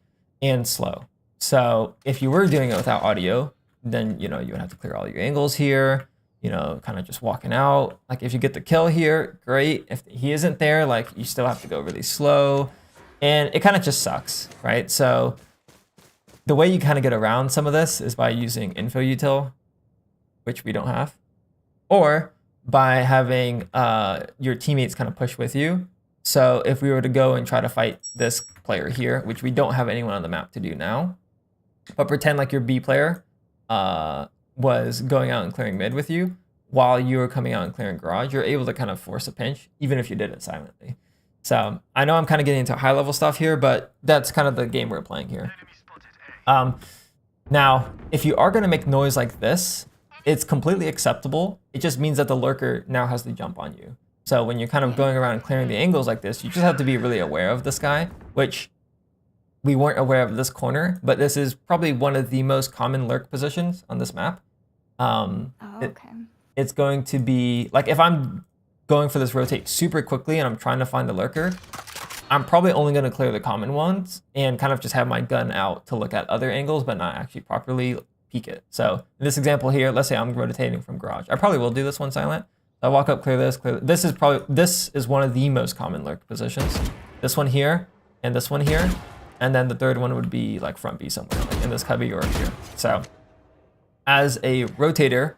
and slow. So if you were doing it without audio, then, you know, you would have to clear all your angles here, you know, kind of just walking out. Like, if you get the kill here, great. If he isn't there, like, you still have to go really slow. And it kind of just sucks, right? So the way you kind of get around some of this is by using info util, which we don't have, or by having your teammates kind of push with you. So if we were to go and try to fight this player here, which we don't have anyone on the map to do now, but pretend like your B player was going out and clearing mid with you while you were coming out and clearing garage, you're able to kind of force a pinch, even if you did it silently. So I know I'm kind of getting into high level stuff here, but that's kind of the game we're playing here. Now, if you are going to make noise like this, it's completely acceptable. It just means that the lurker now has to jump on you. So when you're kind of going around and clearing the angles like this, you just have to be really aware of this guy, which we weren't aware of this corner, but this is probably one of the most common lurk positions on this map. Okay. It's going to be, like, if I'm going for this rotate super quickly and I'm trying to find the lurker, I'm probably only going to clear the common ones and kind of just have my gun out to look at other angles, but not actually properly peek it. So in this example here, let's say I'm rotating from garage. I probably will do this one silent. I walk up, clear this, clear. This is one of the most common lurk positions. This one here and this one here. And then the third one would be like front B somewhere, like in this cubby or here. So as a rotator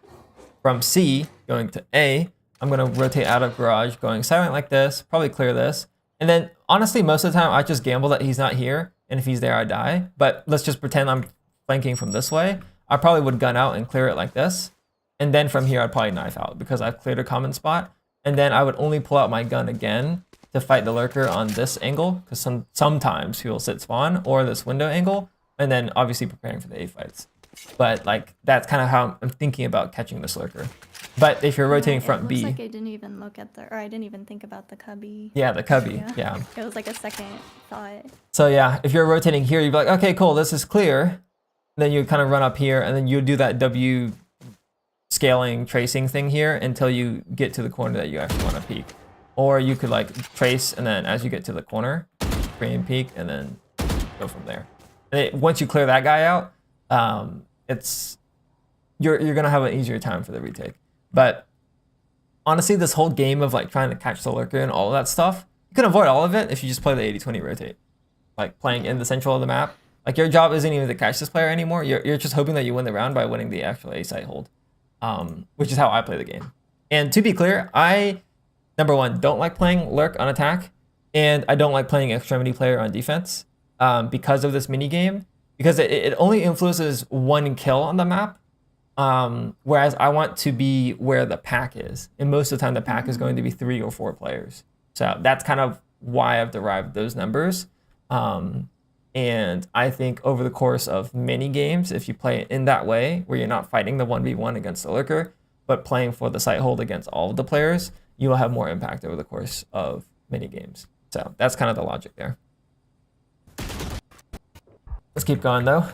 from C going to A, I'm gonna rotate out of garage, going silent like this, probably clear this. And then honestly, most of the time I just gamble that he's not here. And if he's there, I die. But let's just pretend I'm flanking from this way. I probably would gun out and clear it like this. And then from here, I'd probably knife out because I've cleared a common spot. And then I would only pull out my gun again to fight the lurker on this angle, because sometimes he will sit spawn, or this window angle, and then obviously preparing for the A fights. But like that's kind of how I'm thinking about catching this lurker. But if you're rotating front B, It looks like I didn't even look at the, or I didn't even think about the cubby. yeah, the cubby, yeah. It was like a second thought. So yeah, if you're rotating here, you'd be like, okay, cool, this is clear. Then you kind of run up here, and then you do that W scaling tracing thing here until you get to the corner that you actually want to peek. Or you could like trace, and then as you get to the corner, frame peek, and then go from there. And once you clear that guy out, you're gonna have an easier time for the retake. But honestly, this whole game of like trying to catch the lurker and all of that stuff, you can avoid all of it if you just play the 80-20 rotate. Like playing in the central of the map. Like your job isn't even to catch this player anymore. You're just hoping that you win the round by winning the actual A site hold, which is how I play the game. And to be clear, I, number one, don't like playing lurk on attack, and I don't like playing extremity player on defense because of this mini game, because it only influences one kill on the map, whereas I want to be where the pack is, and most of the time the pack is going to be 3 or 4 players. So that's kind of why I've derived those numbers. And I think over the course of many games, if you play it in that way, where you're not fighting the 1v1 against the lurker, but playing for the site hold against all of the players, you will have more impact over the course of many games. So that's kind of the logic there. Let's keep going though.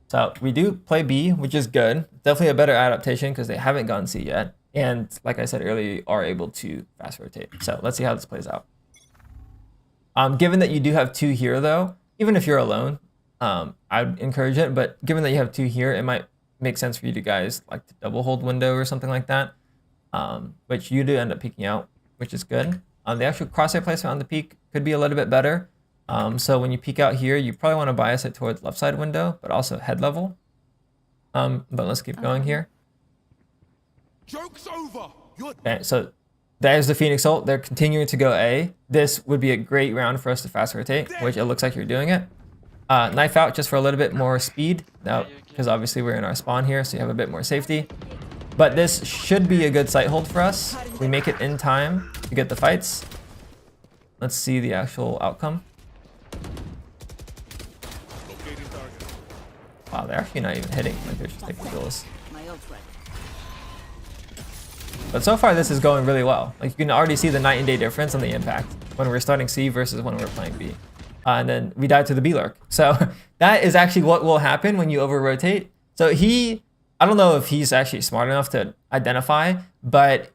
So we do play B, which is good. Definitely a better adaptation because they haven't gone C yet. And like I said earlier, you are able to fast rotate. So let's see how this plays out. Given that you do have 2 here though, even if you're alone, I'd encourage it. But given that you have 2 here, it might make sense for you to guys like to double hold window or something like that, which you do end up peeking out, which is good. The actual crosshair placement on the peak could be a little bit better. So when you peek out here, you probably want to bias it towards left side window, but also head level. But let's keep going here. Joke's over. Okay, so there's the Phoenix ult. They're continuing to go A. This would be a great round for us to fast rotate, which it looks like you're doing it. Knife out just for a little bit more speed. Now, because obviously we're in our spawn here, so you have a bit more safety. But this should be a good sight hold for us. We make it in time to get the fights. Let's see the actual outcome. Wow, they're actually not even hitting. Like they're just taking kills. But so far, this is going really well. Like you can already see the night and day difference on the impact when we're starting C versus when we're playing B. And then we died to the B lurk. So that is actually what will happen when you over rotate. So I don't know if he's actually smart enough to identify, but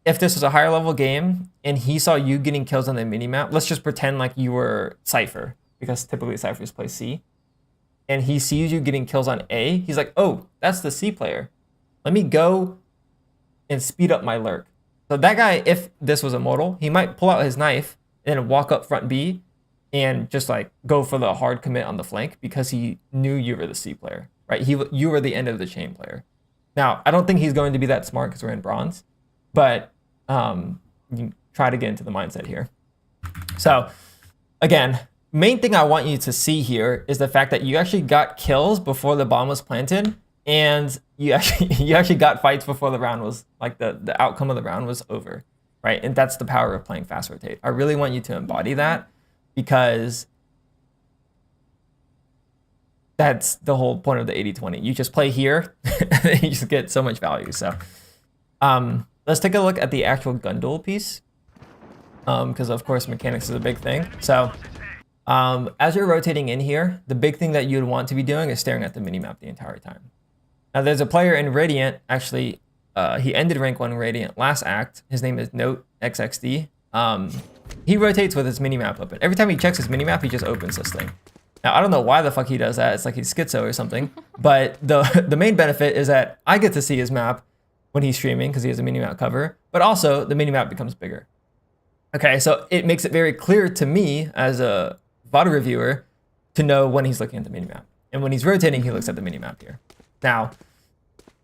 if this was a higher level game and he saw you getting kills on the mini map, let's just pretend like you were Cypher, because typically Cyphers play C, and he sees you getting kills on A, he's like, oh, that's the C player. Let me go and speed up my lurk. So that guy, if this was Immortal, he might pull out his knife and walk up front B and just like go for the hard commit on the flank because he knew you were the C player, right? You were the end of the chain player. Now, I don't think he's going to be that smart because we're in bronze, but you can try to get into the mindset here. So again, main thing I want you to see here is the fact that you actually got kills before the bomb was planted, and you actually got fights before the round was, like the outcome of the round was over, right? And that's the power of playing fast rotate. I really want you to embody that, because that's the whole point of the 80-20. You just play here, and you just get so much value. So let's take a look at the actual gun duel piece, because of course mechanics is a big thing. So as you're rotating in here, the big thing that you'd want to be doing is staring at the minimap the entire time. Now there's a player in Radiant actually he ended rank 1 Radiant last act. His name is Note XXD. He rotates with his minimap open. Every time he checks his minimap, he just opens this thing. Now, I don't know why the fuck he does that. It's like he's schizo or something. But the main benefit is that I get to see his map when he's streaming because he has a minimap cover. But also, the minimap becomes bigger. Okay, so it makes it very clear to me as a VOD reviewer to know when he's looking at the minimap. And when he's rotating, he looks at the minimap here. Now,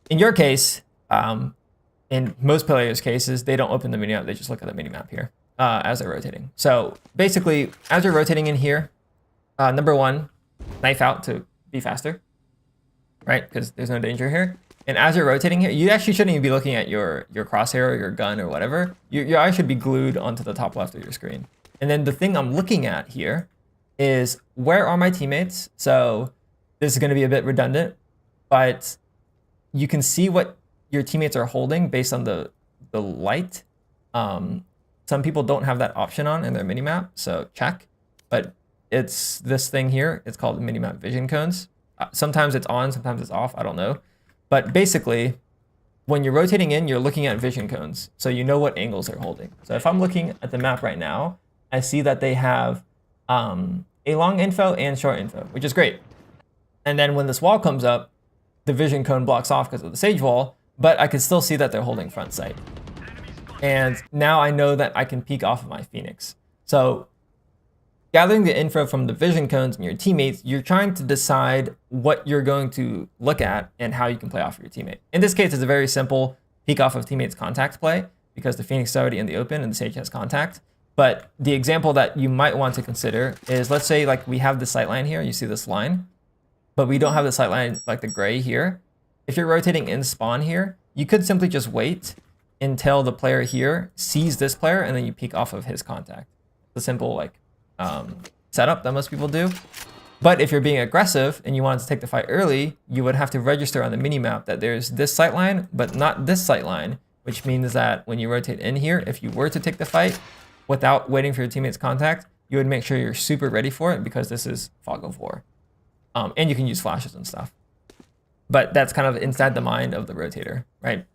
in your case, in most players' cases, they don't open the minimap. They just look at the minimap here as they're rotating. So basically, as you're rotating in here, number one, knife out to be faster, right? Because there's no danger here. And as you're rotating here, you actually shouldn't even be looking at your crosshair or your gun or whatever. Your eye should be glued onto the top left of your screen. And then the thing I'm looking at here is, where are my teammates? So this is going to be a bit redundant, but you can see what your teammates are holding based on the light. Some people don't have that option on in their minimap, so check. But it's this thing here. It's called minimap vision cones. Sometimes it's on, sometimes it's off. I don't know. But basically, when you're rotating in, you're looking at vision cones, so you know what angles they're holding. So if I'm looking at the map right now, I see that they have a long info and short info, which is great. And then when this wall comes up, the vision cone blocks off because of the sage wall, but I can still see that they're holding front sight. And now I know that I can peek off of my Phoenix. So gathering the info from the vision cones and your teammates, you're trying to decide what you're going to look at and how you can play off of your teammate. In this case, it's a very simple peek off of teammates contact play because the Phoenix is already in the open and the sage has contact. But the example that you might want to consider is, let's say like we have the sight line here, you see this line, but we don't have the sight line like the gray here. If you're rotating in spawn here, you could simply just wait until the player here sees this player and then you peek off of his contact. The simple like setup that most people do. But if you're being aggressive and you wanted to take the fight early, you would have to register on the minimap that there's this sight line, but not this sight line, which means that when you rotate in here, if you were to take the fight without waiting for your teammate's contact, you would make sure you're super ready for it because this is Fog of War. And you can use flashes and stuff. But that's kind of inside the mind of the rotator, right?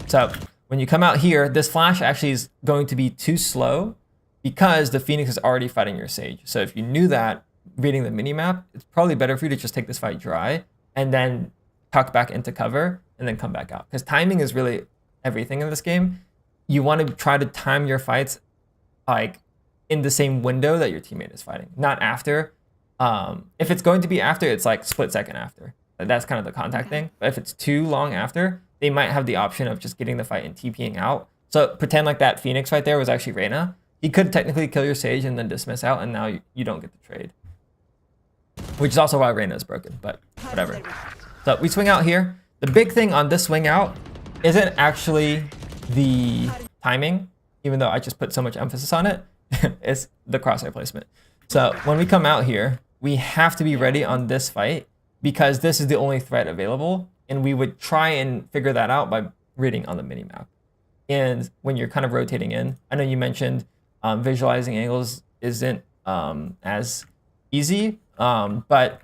So when you come out here, this flash actually is going to be too slow because the Phoenix is already fighting your Sage. So if you knew that, reading the minimap, it's probably better for you to just take this fight dry and then tuck back into cover and then come back out. Because timing is really everything in this game. You want to try to time your fights like in the same window that your teammate is fighting, not after. If it's going to be after, it's like split second after. That's kind of the contact thing. But if it's too long after, they might have the option of just getting the fight and TPing out. So pretend like that Phoenix fight there was actually Reyna. He could technically kill your Sage and then dismiss out, and now you don't get the trade. Which is also why Reyna is broken, but whatever. So we swing out here. The big thing on this swing out isn't actually the timing, even though I just put so much emphasis on it. It's the crosshair placement. So when we come out here, we have to be ready on this fight because this is the only threat available, and we would try and figure that out by reading on the minimap. And when you're kind of rotating in, I know you mentioned visualizing angles isn't as easy, but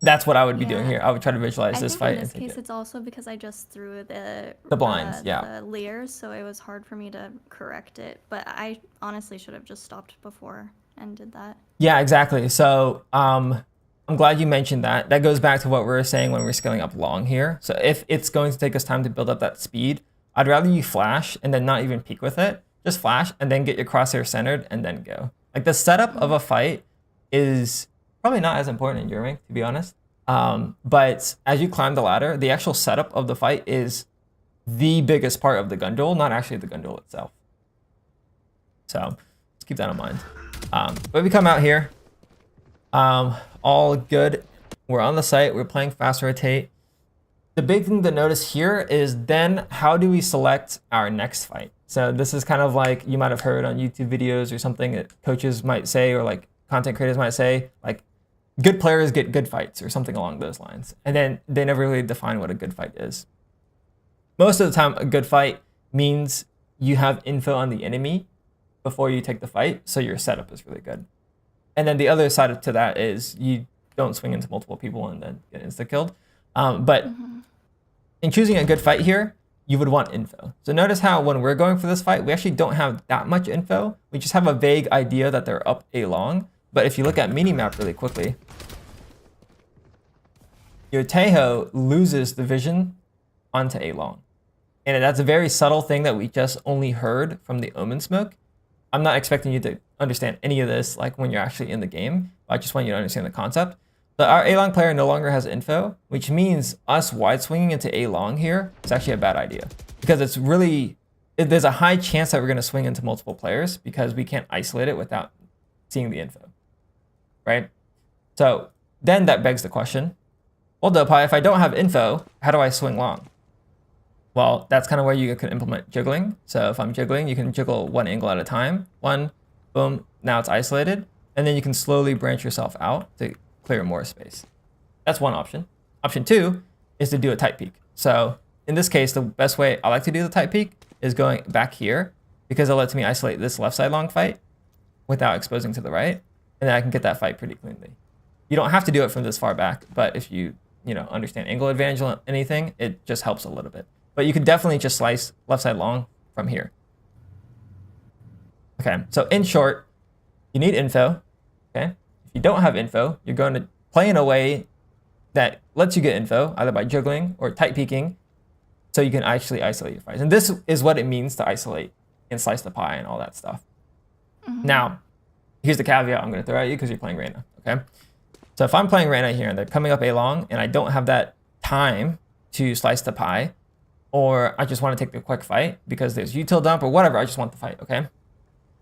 that's what I would be doing here. I would try to visualize this fight. In this case, it's also because I just threw the blinds, the Leers, so it was hard for me to correct it. But I honestly should have just stopped before and did that. Yeah, exactly. So I'm glad you mentioned that. That goes back to what we were saying when we're scaling up long here. So if it's going to take us time to build up that speed, I'd rather you flash and then not even peek with it. Just flash and then get your crosshair centered and then go. Like the setup of a fight is probably not as important in Euroming, to be honest. But as you climb the ladder, the actual setup of the fight is the biggest part of the gun duel, not actually the gun duel itself. So let's keep that in mind. But we come out here, all good. We're on the site, we're playing fast rotate. The big thing to notice here is then how do we select our next fight? So this is kind of like you might have heard on YouTube videos or something that coaches might say, or like content creators might say, like good players get good fights or something along those lines. And then they never really define what a good fight is. Most of the time, a good fight means you have info on the enemy before you take the fight, so your setup is really good. And then the other side to that is you don't swing into multiple people and then get insta-killed. But in choosing a good fight here, you would want info. So notice how when we're going for this fight, we actually don't have that much info. We just have a vague idea that they're up A long. But if you look at minimap really quickly, your Taeho loses the vision onto A long. And that's a very subtle thing that we just only heard from the Omen smoke. I'm not expecting you to understand any of this like when you're actually in the game. I just want you to understand the concept. But our A long player no longer has info, which means us wide swinging into A long here is actually a bad idea. Because it's really, there's a high chance that we're going to swing into multiple players because we can't isolate it without seeing the info, right? So then that begs the question, well, Dopai, if I don't have info, how do I swing long? Well, that's kind of where you can implement jiggling. So if I'm jiggling, you can jiggle one angle at a time. One, boom, now it's isolated. And then you can slowly branch yourself out to clear more space. That's one option. Option two is to do a tight peek. So in this case, the best way I like to do the tight peek is going back here because it lets me isolate this left side long fight without exposing to the right. And then I can get that fight pretty cleanly. You don't have to do it from this far back, but if you understand angle advantage or anything, it just helps a little bit. But you could definitely just slice left side long from here. Okay, so in short, you need info, okay? If you don't have info, you're going to play in a way that lets you get info, either by juggling or tight peeking, so you can actually isolate your fights. And this is what it means to isolate and slice the pie and all that stuff. Now, here's the caveat I'm going to throw at you because you're playing Reyna, okay? So if I'm playing Reyna here and they're coming up A long and I don't have that time to slice the pie, or I just want to take the quick fight because there's util dump or whatever, I just want the fight, okay?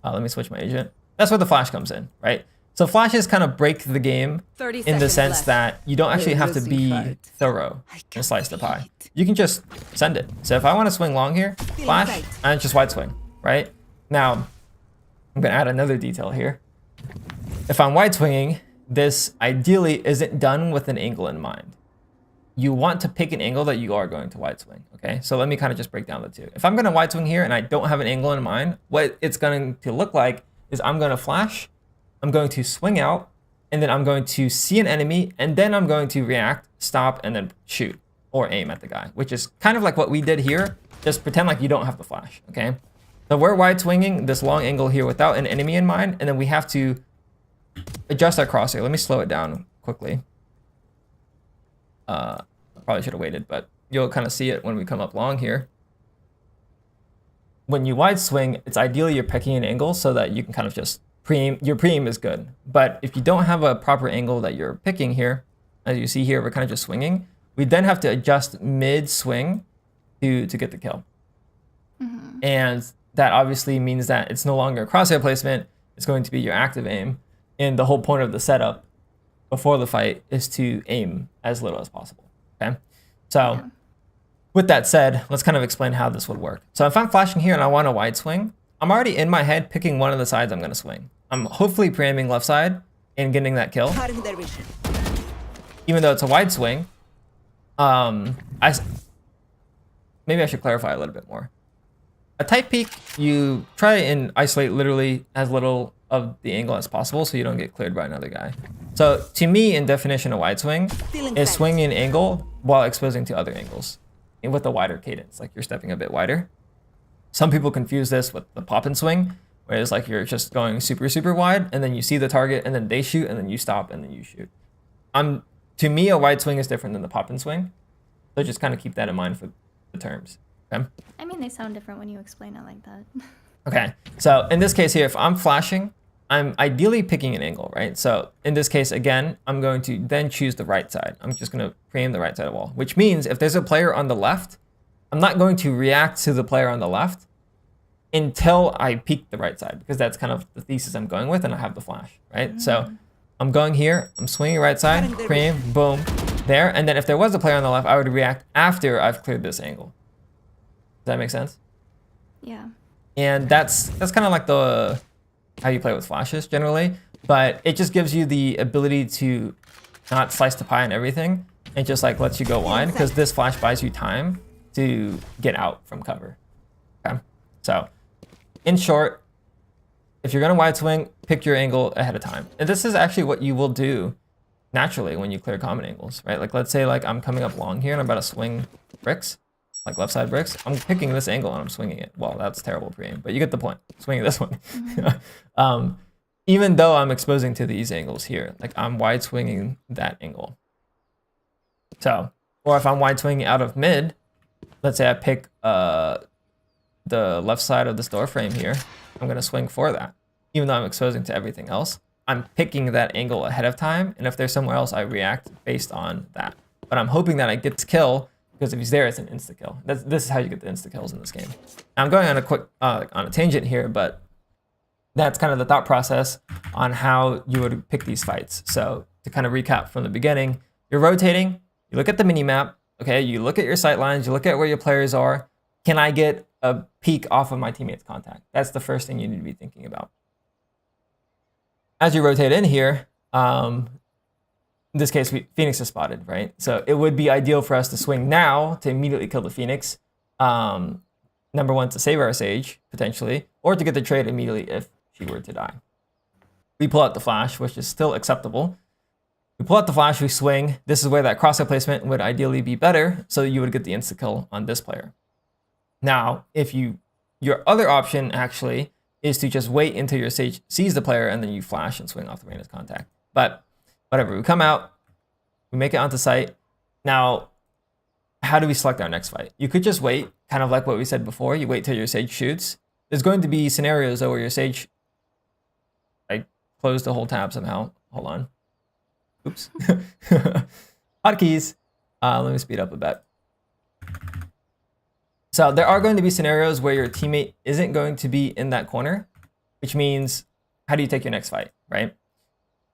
Let me switch my agent. That's where the flash comes in, right? So flashes kind of break the game 30 in the seconds sense left. that you don't actually have to losing be fight. thorough and slice the pie. You can just send it. So if I want to swing long here, flash, and just wide swing, right? Now, I'm going to add another detail here. If I'm wide swinging, this ideally isn't done with an angle in mind. You want to pick an angle that you are going to wide swing, okay? So let me kind of just break down the two. If I'm going to wide swing here and I don't have an angle in mind, what it's going to look like is I'm going to flash, I'm going to swing out, and then I'm going to see an enemy, and then I'm going to react, stop, and then shoot or aim at the guy, which is kind of like what we did here. Just pretend like you don't have the flash, okay? So we're wide swinging this long angle here without an enemy in mind, and then we have to adjust our crosshair. Let me slow it down quickly. Probably should have waited, but you'll kind of see it when we come up long here. When you wide swing, it's ideally you're picking an angle so that you can kind of just preem. Your preem is good. But if you don't have a proper angle that you're picking here, as you see here, we're kind of just swinging. We then have to adjust mid swing to get the kill. And that obviously means that it's no longer crosshair placement. It's going to be your active aim. And the whole point of the setup before the fight is to aim as little as possible. Okay, so with that said, let's kind of explain how this would work. So if I'm flashing here and I want a wide swing, I'm already in my head picking one of the sides I'm going to swing. I'm hopefully preaiming left side and getting that kill. Even though it's a wide swing, maybe I should clarify a little bit more. A tight peek, you try and isolate literally as little of the angle as possible so you don't get cleared by another guy. So to me, in definition, a wide swing is swinging an angle while exposing to other angles and with a wider cadence, like you're stepping a bit wider. Some people confuse this with the pop and swing, where it's like you're just going super, super wide and then you see the target and then they shoot and then you stop and then you shoot. To me, a wide swing is different than the pop and swing. So just kind of keep that in mind for the terms. Okay? I mean, they sound different when you explain it like that. Okay, so in this case here, if I'm flashing, I'm ideally picking an angle, right? So in this case, again, I'm going to then choose the right side. I'm just going to preaim the right side of the wall, which means if there's a player on the left, I'm not going to react to the player on the left until I peek the right side, because that's kind of the thesis I'm going with, and I have the flash, right? So I'm going here, I'm swinging right side, preaim, boom, there. And then if there was a player on the left, I would react after I've cleared this angle. Does that make sense? Yeah. And that's kind of like the how you play with flashes generally, but it just gives you the ability to not slice the pie and everything. It just like lets you go wide because this flash buys you time to get out from cover. Okay, so in short, if you're gonna wide swing, pick your angle ahead of time. And this is actually what you will do naturally when you clear common angles, right? Like let's say like I'm coming up long here and I'm about to swing bricks, like left side bricks. I'm picking this angle and I'm swinging it. Well, that's terrible pre-aim, but you get the point. Swinging this one. Even though I'm exposing to these angles here, like I'm wide swinging that angle. So, or if I'm wide swinging out of mid, let's say I pick the left side of this door frame here, I'm gonna swing for that. Even though I'm exposing to everything else, I'm picking that angle ahead of time, and if there's somewhere else, I react based on that. But I'm hoping that I get this kill, because if he's there, it's an insta kill. This is how you get the insta kills in this game. I'm going on a quick on a tangent here, but that's kind of the thought process on how you would pick these fights. So to kind of recap from the beginning, you're rotating, you look at the mini map, okay, you look at your sight lines, you look at where your players are. Can I get a peek off of my teammate's contact? That's the first thing you need to be thinking about. As you rotate in here, in this case, Phoenix is spotted, right? So it would be ideal for us to swing now to immediately kill the Phoenix. Number one, to save our Sage, potentially, or to get the trade immediately if she were to die. We pull out the flash, which is still acceptable. We pull out the flash, we swing. This is where that crosshair placement would ideally be better, so you would get the insta kill on this player. Now, if your other option actually is to just wait until your Sage sees the player and then you flash and swing off the range contact. But whatever, we come out, we make it onto site. Now, how do we select our next fight? You could just wait, kind of like what we said before. You wait till your Sage shoots. There's going to be scenarios though where your Sage, I closed the whole tab somehow. Hold on. Oops. Hotkeys. Let me speed up a bit. So there are going to be scenarios where your teammate isn't going to be in that corner, which means how do you take your next fight, right?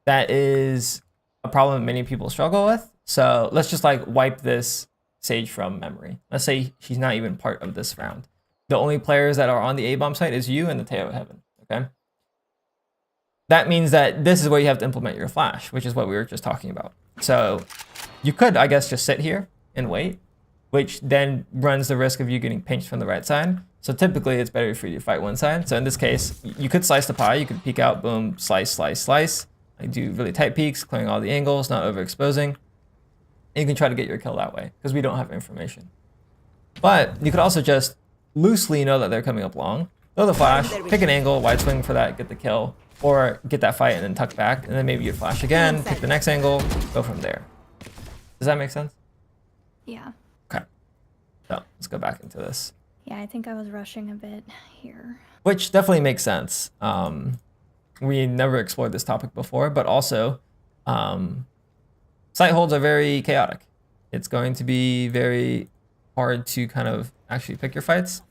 That is a problem many people struggle with. So let's just like wipe this Sage from memory. Let's say she's not even part of this round. The only players that are on the A-bomb site is you and the Teo Heaven, okay? That means that this is where you have to implement your flash, which is what we were just talking about. So you could, I guess, just sit here and wait, which then runs the risk of you getting pinched from the right side. So typically it's better for you to fight one side. So in this case, you could slice the pie, you could peek out, boom, slice, slice, slice. I do really tight peeks, clearing all the angles, not overexposing. And you can try to get your kill that way because we don't have information. But you could also just loosely know that they're coming up long, throw the flash, pick an angle, wide swing for that, get the kill, or get that fight and then tuck back, and then maybe you flash again, pick the next angle, go from there. Does that make sense? Yeah. Okay. So let's go back into this. Yeah, I think I was rushing a bit here. Which definitely makes sense. We never explored this topic before, but also site holds are very chaotic. It's going to be very hard to kind of actually pick your fights.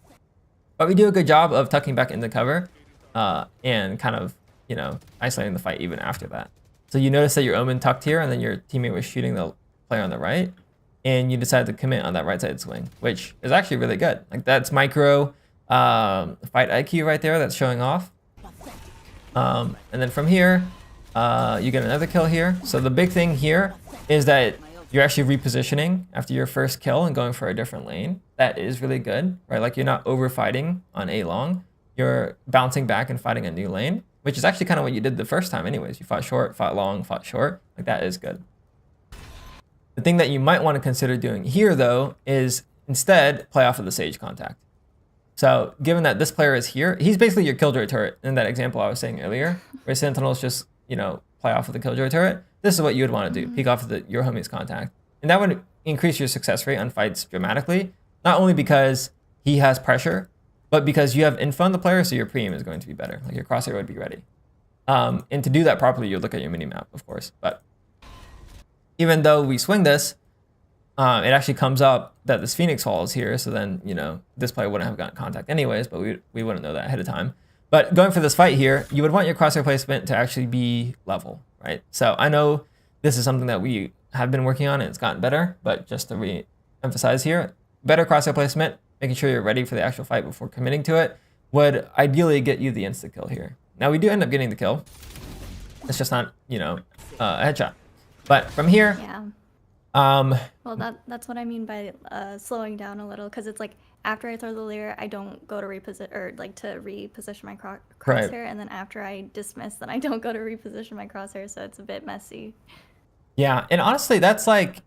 But we do a good job of tucking back into cover and kind of, you know, isolating the fight even after that. So you notice that your Omen tucked here and then your teammate was shooting the player on the right. And you decided to commit on that right side swing, which is actually really good. Like that's micro fight IQ right there that's showing off. And then from here, you get another kill here. So the big thing here is that you're actually repositioning after your first kill and going for a different lane. That is really good, right? Like you're not over fighting on A long. You're bouncing back and fighting a new lane, which is actually kind of what you did the first time anyways. You fought short, fought long, fought short. Like that is good. The thing that you might want to consider doing here though is instead play off of the Sage contact. So given that this player is here, he's basically your Killjoy turret in that example I was saying earlier, where Sentinels just, you know, play off of the Killjoy turret. This is what you would want to do, peek off of your homie's contact. And that would increase your success rate on fights dramatically, not only because he has pressure, but because you have info on the player, so your pre-aim is going to be better. Like your crosshair would be ready. And to do that properly, you'll look at your mini-map, of course. But even though we swing this, it actually comes up that this Phoenix Hall is here. So then, you know, this player wouldn't have gotten contact anyways, but we wouldn't know that ahead of time. But going for this fight here, you would want your crosshair placement to actually be level, right? So I know this is something that we have been working on and it's gotten better, but just to re-emphasize here, better crosshair placement, making sure you're ready for the actual fight before committing to it, would ideally get you the insta kill here. Now we do end up getting the kill. It's just not, you know, a headshot. But from here, Yeah. Well, that's what I mean by slowing down a little, because it's like after I throw the leer, I don't go to reposition my crosshair, and then after I dismiss, then I don't go to reposition my crosshair, so it's a bit messy. Yeah, and honestly, that's like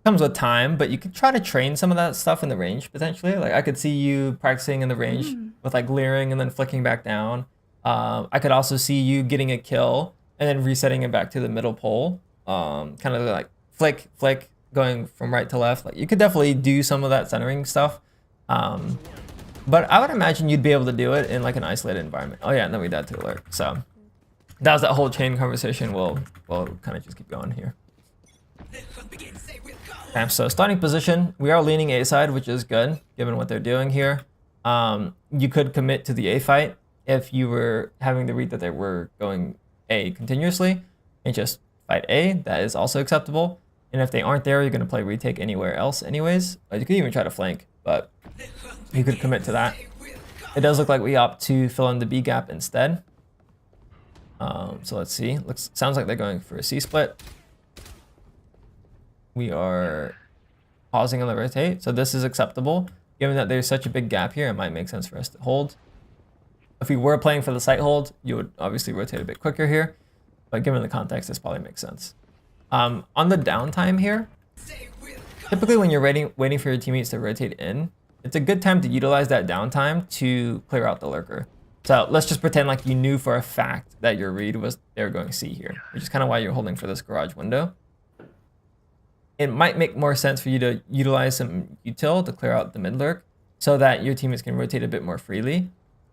comes with time, but you could try to train some of that stuff in the range potentially. Like I could see you practicing in the range with like leering and then flicking back down. I could also see you getting a kill and then resetting it back to the middle pole. Kind of like flick, flick, going from right to left. Like you could definitely do some of that centering stuff. But I would imagine you'd be able to do it in like an isolated environment. Oh yeah, and then we died to alert. So that was that whole chain conversation. We'll kind of just keep going here. Okay, so starting position, we are leaning A side, which is good given what they're doing here. You could commit to the A fight if you were having the read that they were going A continuously and just fight A. That is also acceptable. And if they aren't there, you're going to play retake anywhere else anyways. You could even try to flank, but you could commit to that. It does look like we opt to fill in the B gap instead. So let's see. Sounds like they're going for a C split. We are pausing on the rotate, so this is acceptable. Given that there's such a big gap here, it might make sense for us to hold. If we were playing for the site hold, you would obviously rotate a bit quicker here, but given the context, this probably makes sense. On the downtime here, typically when you're waiting for your teammates to rotate in, it's a good time to utilize that downtime to clear out the lurker. So let's just pretend like you knew for a fact that your read was they were going C here, which is kind of why you're holding for this garage window. It might make more sense for you to utilize some util to clear out the mid lurk so that your teammates can rotate a bit more freely.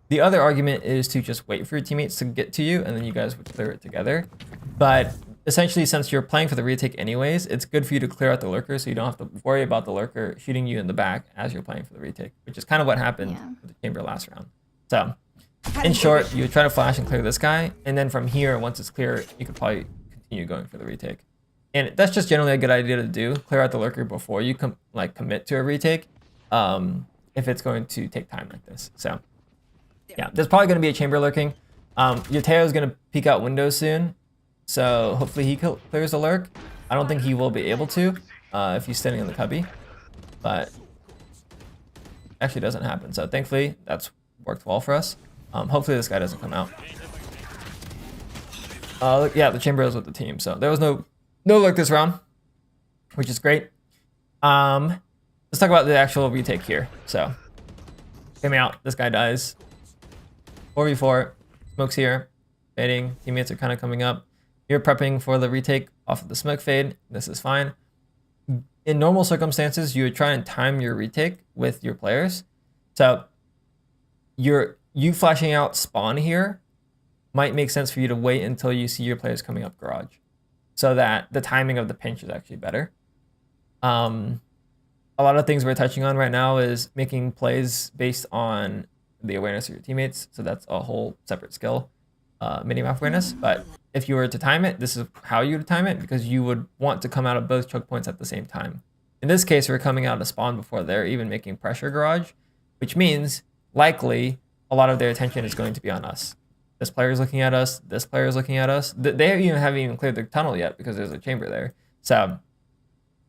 The other argument is to just wait for your teammates to get to you and then you guys would clear it together. But essentially, since you're playing for the retake anyways, it's good for you to clear out the lurker so you don't have to worry about the lurker shooting you in the back as you're playing for the retake, which is kind of what happened with the chamber last round. So in short, you would try to flash and clear this guy, and then from here, once it's clear, you could probably continue going for the retake. And that's just generally a good idea to do. Clear out the lurker before you commit to a retake, if it's going to take time like this. So yeah, there's probably going to be a chamber lurking. Your Teo is going to peek out windows soon, so hopefully he clears the lurk. I don't think he will be able to if he's standing in the cubby, but actually doesn't happen. So thankfully that's worked well for us. Hopefully this guy doesn't come out. Yeah, the chamber is with the team, so there was no lurk this round, which is great. Let's talk about the actual retake here. So get me out. This guy dies. 4v4. Smoke's here. Fading. Teammates are kind of coming up. You're prepping for the retake off of the smoke fade. This is fine. In normal circumstances, you would try and time your retake with your players. So you flashing out spawn here might make sense for you to wait until you see your players coming up garage, so that the timing of the pinch is actually better. A lot of things we're touching on right now is making plays based on the awareness of your teammates. So that's a whole separate skill, minimap awareness. But if you were to time it, this is how you would time it, because you would want to come out of both choke points at the same time. In this case, we're coming out of spawn before they're even making pressure garage, which means likely a lot of their attention is going to be on us. This player is looking at us. This player is looking at us. They haven't even cleared the tunnel yet because there's a chamber there. So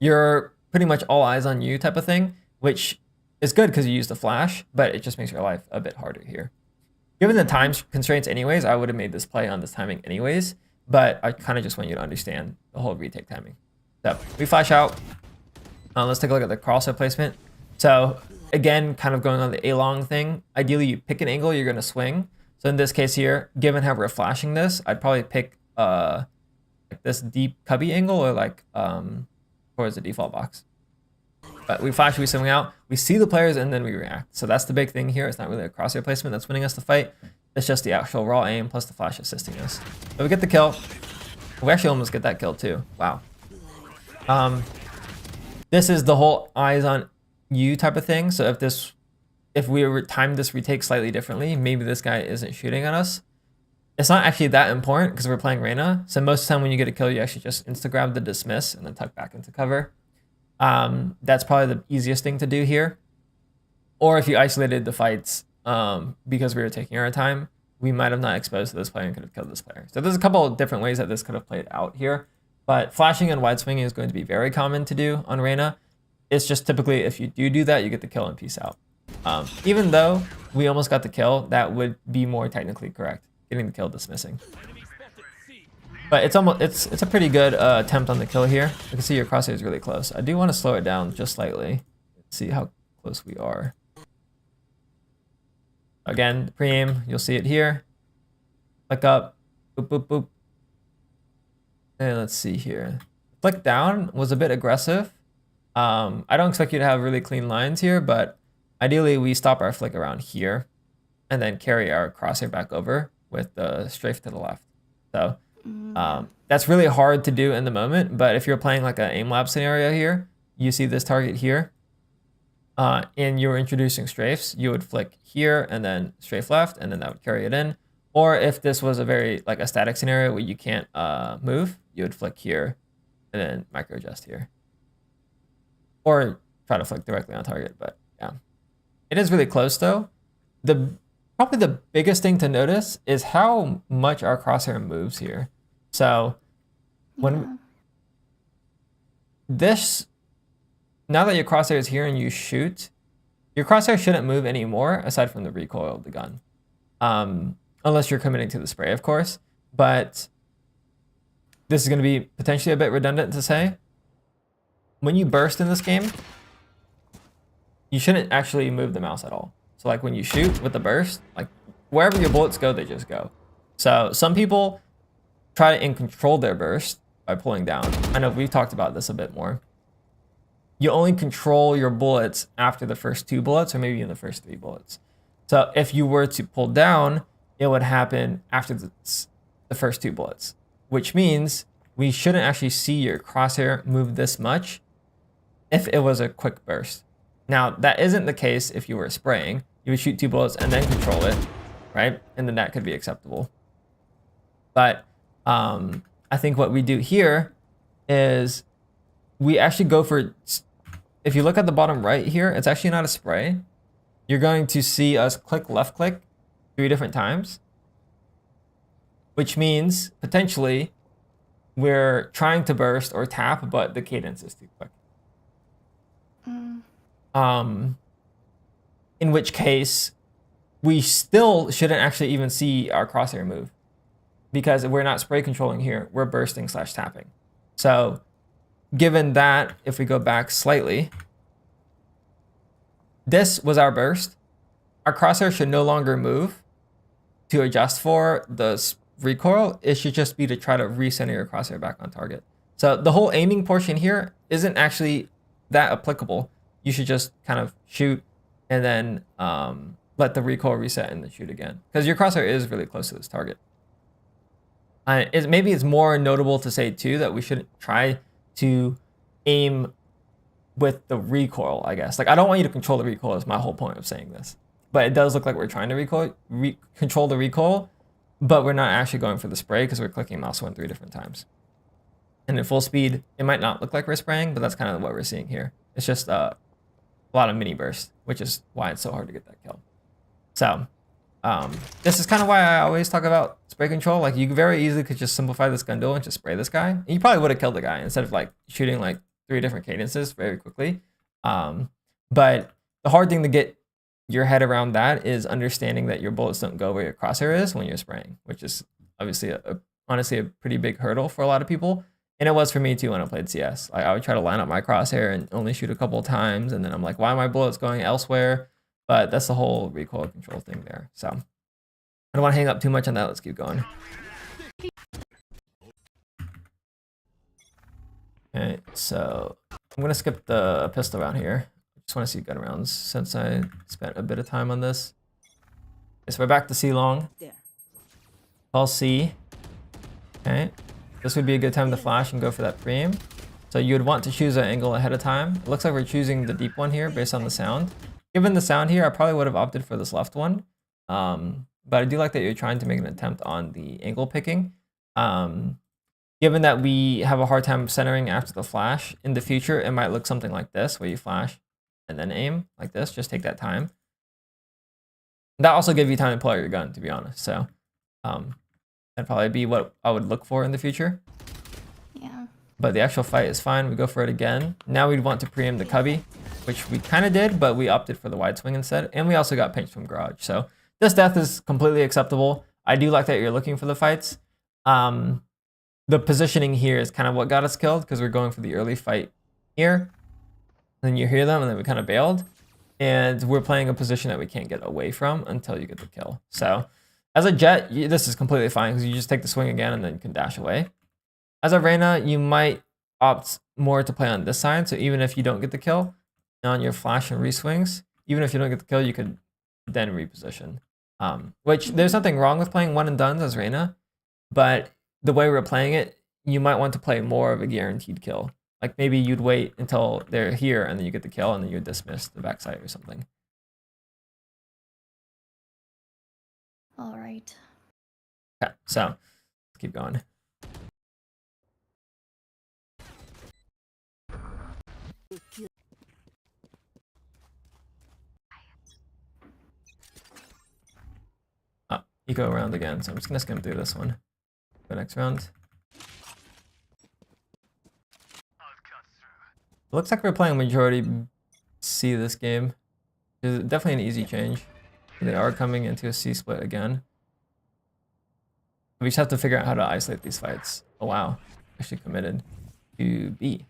you're pretty much all eyes on you type of thing, which is good because you use the flash, but it just makes your life a bit harder here. Given the time constraints anyways, I would have made this play on this timing anyways, but I kind of just want you to understand the whole retake timing. So we flash out. Let's take a look at the crosshair placement. So again, kind of going on the A-long thing. Ideally, you pick an angle you're going to swing. So in this case here, given how we're flashing this, I'd probably pick like this deep cubby angle or like towards the default box. But we flash, we swing out, we see the players, and then we react. So that's the big thing here. It's not really a crosshair placement that's winning us the fight. It's just the actual raw aim plus the flash assisting us. So we get the kill. We actually almost get that kill too. Wow. This is the whole eyes on you type of thing. So if we were timed this retake slightly differently, maybe this guy isn't shooting at us. It's not actually that important because we're playing Reyna. So most of the time when you get a kill, you actually just insta-grab the dismiss and then tuck back into cover. That's probably the easiest thing to do here. Or if you isolated the fights because we were taking our time, we might have not exposed to this player and could have killed this player. So there's a couple of different ways that this could have played out here. But flashing and wide swinging is going to be very common to do on Reyna. It's just typically if you do that, you get the kill and peace out. Even though we almost got the kill, that would be more technically correct. Getting the kill, dismissing. But it's almost it's a pretty good attempt on the kill here. I can see your crosshair is really close. I do want to slow it down just slightly. See how close we are. Again, pre-aim, you'll see it here. Flick up, boop, boop, boop. And let's see here. Flick down was a bit aggressive. I don't expect you to have really clean lines here, but ideally we stop our flick around here and then carry our crosshair back over with the strafe to the left. So that's really hard to do in the moment, but if you're playing like an aim lab scenario here, you see this target here, and you're introducing strafes, you would flick here and then strafe left, and then that would carry it in. Or if this was a very like a static scenario where you can't move, you would flick here and then micro adjust here. Or try to flick directly on target, but yeah. It is really close though. Probably the biggest thing to notice is how much our crosshair moves here. So when this, now that your crosshair is here and you shoot, your crosshair shouldn't move anymore aside from the recoil of the gun. Unless you're committing to the spray, of course. But this is going to be potentially a bit redundant to say. When you burst in this game, you shouldn't actually move the mouse at all. So like when you shoot with the burst, like wherever your bullets go, they just go. So some people try to control their burst by pulling down. I know we've talked about this a bit more. You only control your bullets after the first 2 bullets or maybe in the first 3 bullets. So if you were to pull down, it would happen after the first 2 bullets, which means we shouldn't actually see your crosshair move this much if it was a quick burst. Now, that isn't the case if you were spraying. You would shoot 2 bullets and then control it, right? And then that could be acceptable. But I think what we do here is we actually go for, if you look at the bottom right here, it's actually not a spray. You're going to see us click left click 3 different times, which means potentially we're trying to burst or tap, but the cadence is too quick. In which case, we still shouldn't actually even see our crosshair move because we're not spray controlling here. We're bursting / tapping. So given that, if we go back slightly, this was our burst. Our crosshair should no longer move to adjust for the recoil. It should just be to try to recenter your crosshair back on target. So the whole aiming portion here isn't actually that applicable. You should just kind of shoot and then let the recoil reset and then shoot again. Because your crosshair is really close to this target. Maybe it's more notable to say too that we shouldn't try to aim with the recoil, I guess. Like I don't want you to control the recoil is my whole point of saying this. But it does look like we're trying to control the recoil, but we're not actually going for the spray because we're clicking mouse 1 3 different times. And at full speed, it might not look like we're spraying, but that's kind of what we're seeing here. It's just a lot of mini bursts, which is why it's so hard to get that kill. So this is kind of why I always talk about spray control. Like you very easily could just simplify this gun duel and just spray this guy. And you probably would have killed the guy instead of like shooting like 3 different cadences very quickly. But the hard thing to get your head around that is understanding that your bullets don't go where your crosshair is when you're spraying, which is obviously honestly a pretty big hurdle for a lot of people. And it was for me too when I played CS. Like I would try to line up my crosshair and only shoot a couple of times, and then I'm like, why are my bullets going elsewhere? But that's the whole recoil control thing there. So I don't want to hang up too much on that. Let's keep going. Okay, so I'm gonna skip the pistol round here. Just want to see gun rounds since I spent a bit of time on this. Okay, so we're back to C long. Call C. Okay. This would be a good time to flash and go for that pre-aim. So you would want to choose an angle ahead of time. It looks like we're choosing the deep one here based on the sound. Given the sound here, I probably would have opted for this left one. But I do like that you're trying to make an attempt on the angle picking. Given that we have a hard time centering after the flash, in the future, it might look something like this, where you flash and then aim like this. Just take that time. That also gives you time to pull out your gun, to be honest. So that'd probably be what I would look for in the future. Yeah. But the actual fight is fine. We go for it again. Now we'd want to pre-aim the cubby, which we kind of did, but we opted for the wide swing instead. And we also got pinched from garage. So this death is completely acceptable. I do like that you're looking for the fights. the positioning here is kind of what got us killed because we're going for the early fight here. Then you hear them and then we kind of bailed. And we're playing a position that we can't get away from until you get the kill. So as a Jett, this is completely fine because you just take the swing again and then you can dash away. As a Reyna, you might opt more to play on this side. So even if you don't get the kill on your flash and re-swings, even if you don't get the kill, you could then reposition. Which there's nothing wrong with playing one and dones as Reyna, but the way we're playing it, you might want to play more of a guaranteed kill. Like maybe you'd wait until they're here and then you get the kill and then you would dismiss the backside or something. All right. Okay, so let's keep going. Oh, eco round again, so I'm just gonna skim through this one. Go next round. Looks like we're playing majority C this game. It's definitely an easy change. They are coming into a C split again. We just have to figure out how to isolate these fights. Oh wow, actually committed to B.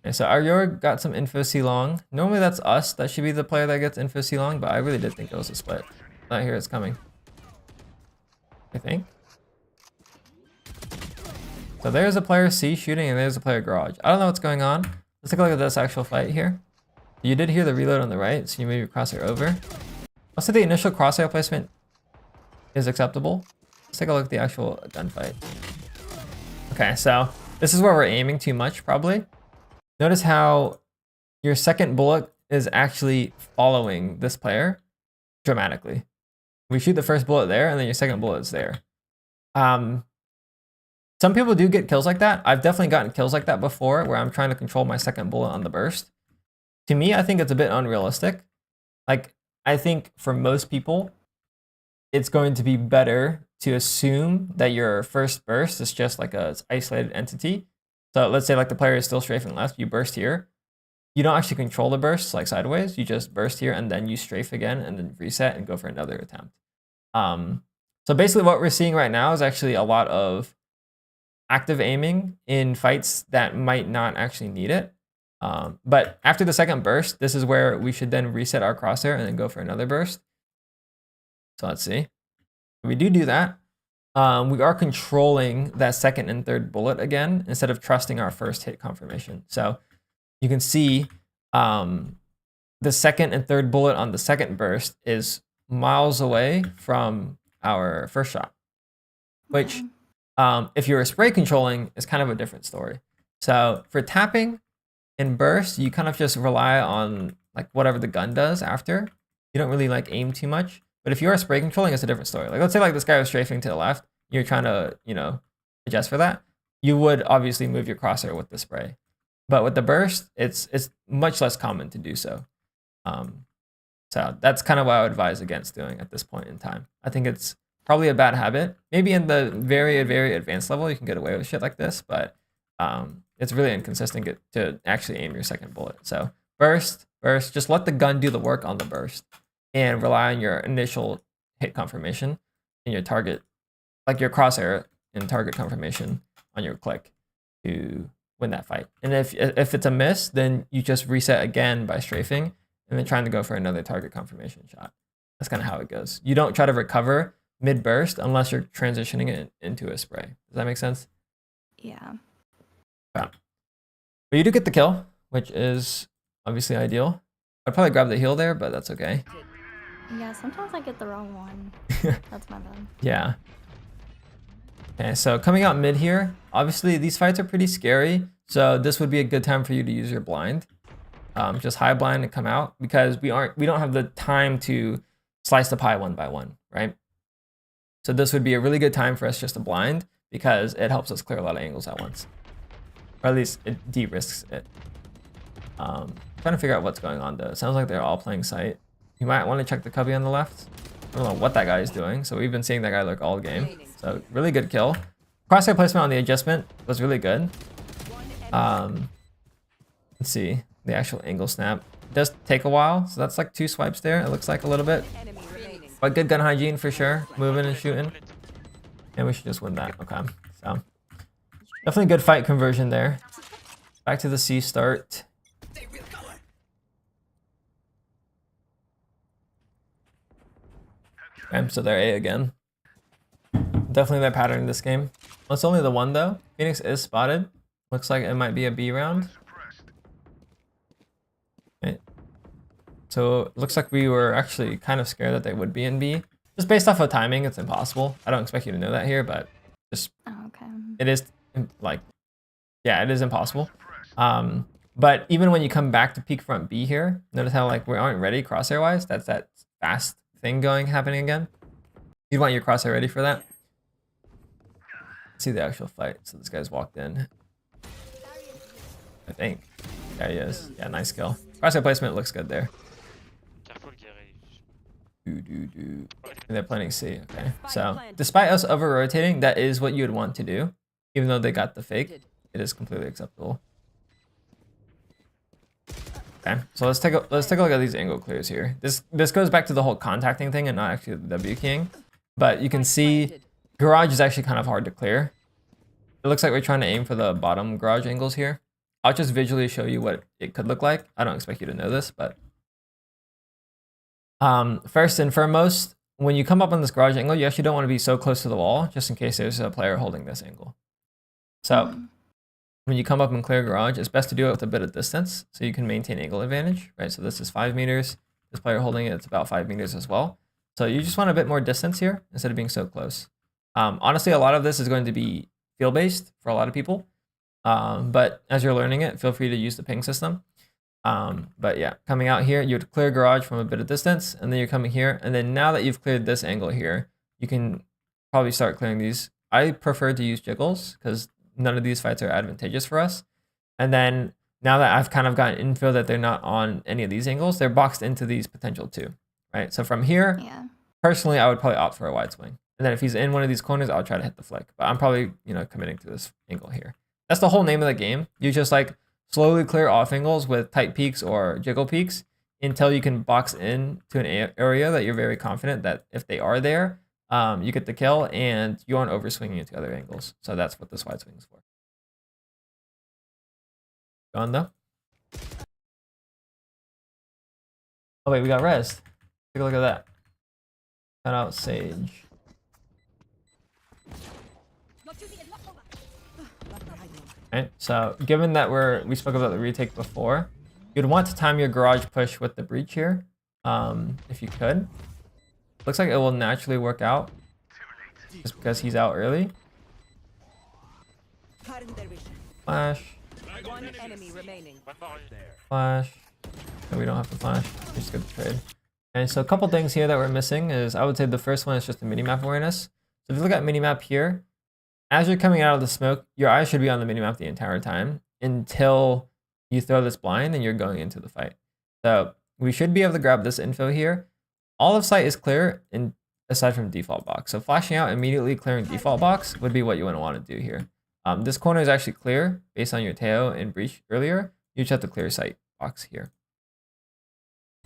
Okay, so Aryor got some info C long. Normally that's us. That should be the player that gets info C long, but I really did think it was a split. Not here, it's coming. I think. So there's a player C shooting and there's a player garage. I don't know what's going on. Let's take a look at this actual fight here. You did hear the reload on the right, so you move your crosshair over. Let's say the initial crosshair placement is acceptable. Let's take a look at the actual gunfight. Okay, so this is where we're aiming too much, probably. Notice how your second bullet is actually following this player dramatically. We shoot the first bullet there, and then your second bullet is there. Some people do get kills like that. I've definitely gotten kills like that before, where I'm trying to control my second bullet on the burst. To me, I think it's a bit unrealistic. Like, I think for most people, it's going to be better to assume that your first burst is just like a isolated entity. So let's say like the player is still strafing left, you burst here. You don't actually control the bursts like sideways. You just burst here and then you strafe again and then reset and go for another attempt. So basically what we're seeing right now is actually a lot of active aiming in fights that might not actually need it. But after the second burst, this is where we should then reset our crosshair and then go for another burst. So let's see. If we do that, we are controlling that second and third bullet again, instead of trusting our first hit confirmation. So you can see the second and third bullet on the second burst is miles away from our first shot, which if you're spray controlling is kind of a different story. So for tapping and burst, you kind of just rely on like whatever the gun does after. You don't really like aim too much. But if you are spray controlling, it's a different story. Like let's say like this guy was strafing to the left, you're trying to, you know, adjust for that. You would obviously move your crosshair with the spray. But with the burst, it's much less common to do so. So that's kind of what I would advise against doing at this point in time. I think it's probably a bad habit. Maybe in the very, very advanced level, you can get away with shit like this, but it's really inconsistent to actually aim your second bullet. So burst, just let the gun do the work on the burst and rely on your initial hit confirmation and your target, like your crosshair and target confirmation on your click to win that fight. And if it's a miss, then you just reset again by strafing and then trying to go for another target confirmation shot. That's kind of how it goes. You don't try to recover mid burst unless you're transitioning it into a spray. Does that make sense? Yeah. Yeah. But you do get the kill, which is obviously ideal. I'd probably grab the heal there, but that's okay. Yeah, sometimes I get the wrong one. That's my bad. Yeah. Okay, so coming out mid here, obviously these fights are pretty scary. So this would be a good time for you to use your blind. Just high blind and come out because we don't have the time to slice the pie one by one, right? So this would be a really good time for us just to blind because it helps us clear a lot of angles at once. Or at least it de-risks it. Trying to figure out what's going on though. It sounds like they're all playing sight. You might want to check the cubby on the left. I don't know what that guy is doing. So we've been seeing that guy lurk all game. So really good kill. Crosshair placement on the adjustment was really good. Let's see. The actual angle snap. It does take a while. So that's like 2 swipes there. It looks like a little bit. But good gun hygiene for sure. Moving and shooting. And we should just win that. Okay. So So definitely good fight conversion there. Back to the C start. Okay, so they're A again. Definitely their pattern in this game. Well, it's only the one though. Phoenix is spotted. Looks like it might be a B round. Okay. So it looks like we were actually kind of scared that they would be in B. Just based off of timing, it's impossible. I don't expect you to know that here, but just Oh, okay. it is like, yeah, it is impossible. But even when you come back to peek front B here, notice how like we aren't ready crosshair wise. That's that fast thing happening again. You want your crosshair ready for that. See the actual fight. So this guy's walked in. I think. There he is. Yeah, nice kill. Crosshair placement looks good there. And they're planning C. Okay. So despite us over rotating, that is what you would want to do. Even though they got the fake, it is completely acceptable. Okay. So let's take a look at these angle clears here. This goes back to the whole contacting thing and not actually the W keying. But you can see garage is actually kind of hard to clear. It looks like we're trying to aim for the bottom garage angles here. I'll just visually show you what it could look like. I don't expect you to know this, but first and foremost, when you come up on this garage angle, you actually don't want to be so close to the wall, just in case there's a player holding this angle. So when you come up and clear garage, it's best to do it with a bit of distance so you can maintain angle advantage, right? So this is 5 meters. This player holding it, it's about 5 meters as well. So you just want a bit more distance here instead of being so close. Honestly, a lot of this is going to be feel-based for a lot of people. But as you're learning it, feel free to use the ping system. But yeah, coming out here, you would clear garage from a bit of distance, and then you're coming here. And then now that you've cleared this angle here, you can probably start clearing these. I prefer to use jiggles because none of these fights are advantageous for us. And then now that I've kind of gotten info that they're not on any of these angles, they're boxed into these potential too, right? So from here, personally, I would probably opt for a wide swing. And then if he's in one of these corners, I'll try to hit the flick. But I'm probably, committing to this angle here. That's the whole name of the game. You just like slowly clear off angles with tight peaks or jiggle peaks until you can box in to an area that you're very confident that if they are there, you get the kill and you aren't overswinging into other angles. So that's what this wide swing is for. Gone though. Oh wait, we got res. Take a look at that. Cut out Sage. Right, so given that we spoke about the retake before, you'd want to time your garage push with the breach here, if you could. Looks like it will naturally work out, just because he's out early. Flash. One enemy remaining. Flash. No, we don't have to flash. We just get the trade. And so a couple things here that we're missing is, I would say the first one is just the minimap awareness. So if you look at minimap here, as you're coming out of the smoke, your eyes should be on the minimap the entire time until you throw this blind and you're going into the fight. So we should be able to grab this info here. All of sight is clear aside from default box. So flashing out immediately clearing default box would be what you want to do here. This corner is actually clear based on your Teo and breach earlier. You just have to clear sight box here.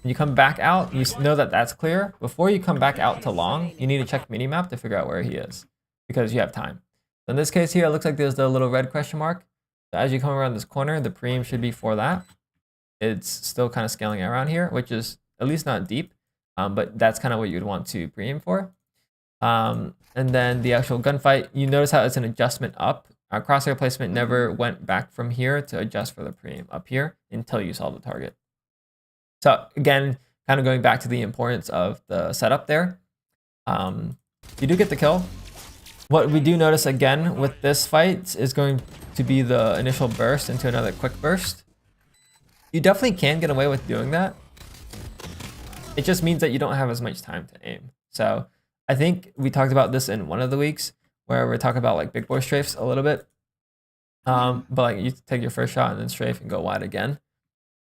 When you come back out, you know that that's clear. Before you come back out to long, you need to check minimap to figure out where he is because you have time. In this case here, it looks like there's the little red question mark. So as you come around this corner, the preem should be for that. It's still kind of scaling around here, which is at least not deep, but that's kind of what you'd want to preem for. And then the actual gunfight, you notice how it's an adjustment up. Our crosshair placement never went back from here to adjust for the preem up here until you saw the target. So again, kind of going back to the importance of the setup there. You do get the kill. What we do notice again with this fight is going to be the initial burst into another quick burst. You definitely can get away with doing that. It just means that you don't have as much time to aim. So I think we talked about this in one of the weeks where we're talking about like big boy strafes a little bit. But like you take your first shot and then strafe and go wide again.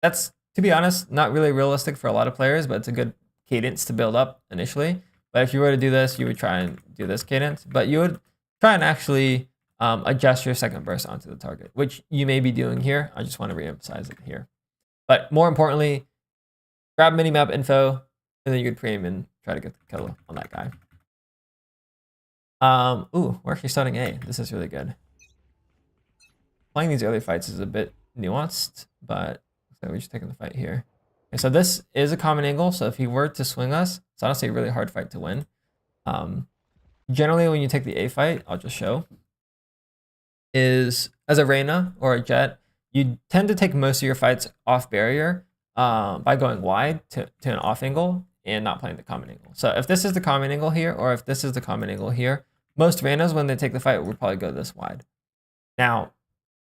That's, to be honest, not really realistic for a lot of players, but it's a good cadence to build up initially. But if you were to do this, you would try and do this cadence, but you would try and actually adjust your second burst onto the target, which you may be doing here. I just want to reemphasize it here. But more importantly, grab minimap info, and then you could preem and try to get the kill on that guy. Ooh, we're actually starting A. This is really good. Playing these early fights is a bit nuanced, but so we're just taking the fight here. Okay, so this is a common angle, so if he were to swing us, it's honestly a really hard fight to win. Generally, when you take the A fight, I'll just show, is as a Reyna or a Jett, you tend to take most of your fights off barrier by going wide to an off angle and not playing the common angle. So if this is the common angle here, or if this is the common angle here, most Reynas, when they take the fight, would probably go this wide. Now,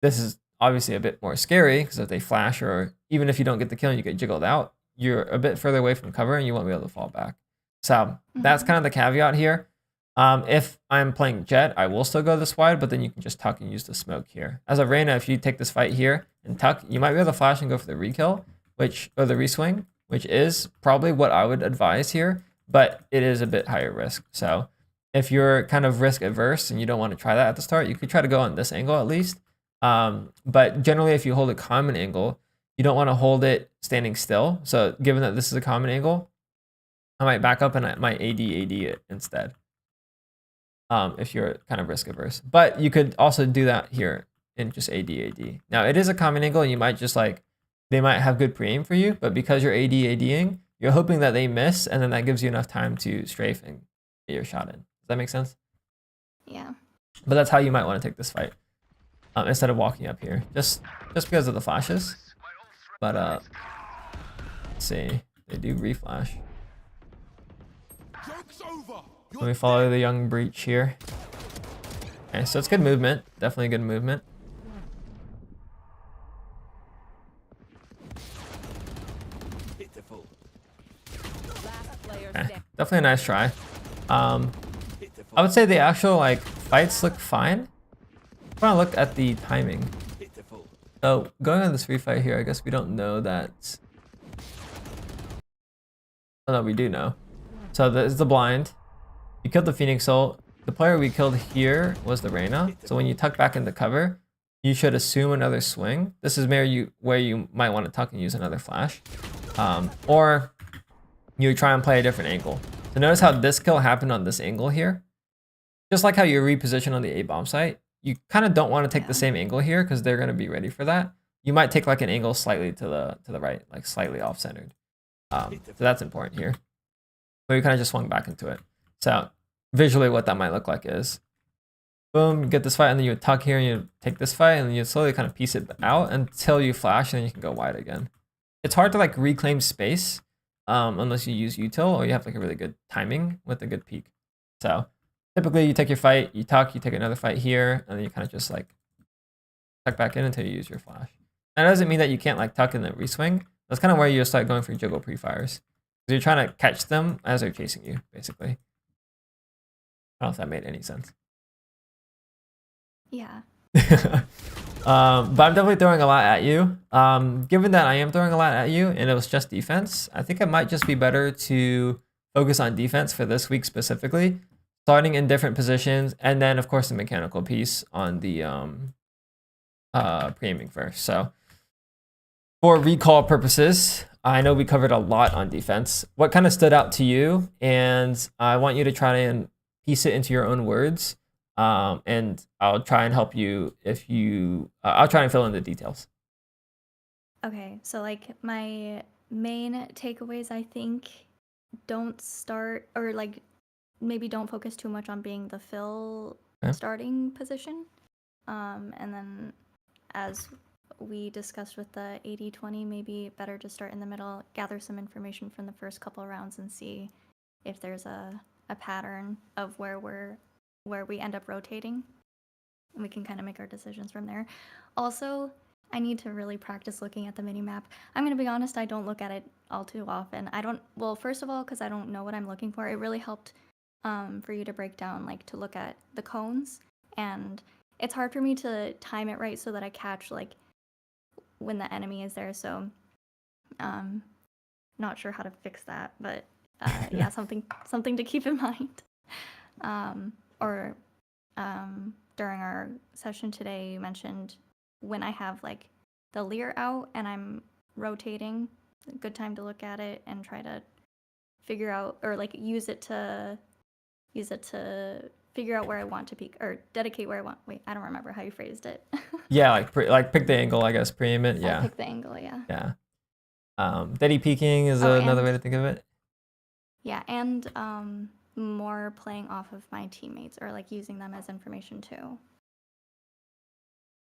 this is obviously a bit more scary because if they flash, or even if you don't get the kill and you get jiggled out, you're a bit further away from cover and you won't be able to fall back. So that's kind of the caveat here. If I'm playing Jett, I will still go this wide, but then you can just tuck and use the smoke here. As a Reyna, if you take this fight here and tuck, you might be able to flash and go for the rekill, or the reswing, which is probably what I would advise here, but it is a bit higher risk. So if you're kind of risk averse and you don't want to try that at the start, you could try to go on this angle at least. But generally, if you hold a common angle, you don't want to hold it standing still. So given that this is a common angle, I might back up and I might AD it instead. If you're kind of risk averse, but you could also do that here and just AD. Now it is a common angle and you might just they might have good pre-aim for you, but because you're ADing, you're hoping that they miss, and then that gives you enough time to strafe and get your shot in. Does that make sense? Yeah. But that's how you might want to take this fight instead of walking up here, just because of the flashes. But let's see, they do reflash. Joke's over. Let me follow the young breach here. Okay, so it's good movement, definitely good movement. Pitiful. Last player Okay, standing. definitely a nice try. I Pitiful. would say the actual fights look fine. I want to look at the timing. Pitiful. So going on this refight here, I guess we don't know that. Oh no, we do know. So this is the blind. You killed the Phoenix ult. The player we killed here was the Reyna. So when you tuck back into cover, you should assume another swing. This is where you might want to tuck and use another flash. Or you try and play a different angle. So notice how this kill happened on this angle here. Just like how you reposition on the A bomb site, you kind of don't want to take the same angle here because they're going to be ready for that. You might take an angle slightly to the right, slightly off centered. So that's important here. So you kind of just swung back into it. So visually what that might look like is, boom, you get this fight, and then you would tuck here and you take this fight, and then you slowly kind of piece it out until you flash, and then you can go wide again. It's hard to reclaim space unless you use util or you have a really good timing with a good peak. So typically you take your fight, you tuck, you take another fight here, and then you kind of just tuck back in until you use your flash. That doesn't mean that you can't tuck and then reswing. That's kind of where you start going for juggle pre-fires. So you're trying to catch them as they're chasing you, basically. I don't know if that made any sense. Yeah. But I'm definitely throwing a lot at you. Given that I am throwing a lot at you and it was just defense, I think it might just be better to focus on defense for this week specifically, starting in different positions, and then of course the mechanical piece on the pre-aiming first. So for recall purposes, I know we covered a lot on defense. What kind of stood out to you? And I want you to try and piece it into your own words. And I'll try and help you if you, I'll try and fill in the details. Okay, so my main takeaways, I think, don't start, or maybe don't focus too much on being the fill starting position. And then as we discussed with the 80-20, maybe better to start in the middle, gather some information from the first couple of rounds and see if there's a pattern of where we end up rotating. And we can kind of make our decisions from there. Also, I need to really practice looking at the mini-map. I'm going to be honest, I don't look at it all too often. Well, first of all, because I don't know what I'm looking for. It really helped for you to break down, to look at the cones. And it's hard for me to time it right so that I catch, when the enemy is there. So, not sure how to fix that. But, yeah, something to keep in mind. During our session today, you mentioned when I have the Leer out and I'm rotating, a good time to look at it and try to figure out, or use it to figure out where I want to peek or dedicate where I want. Wait, I don't remember how you phrased it. Yeah, like pick the angle, I guess, pre-aim it. I Yeah. pick the angle, yeah. Yeah. Steady peeking is Oh, another way and- to think of it. Yeah, and more playing off of my teammates or like using them as information too.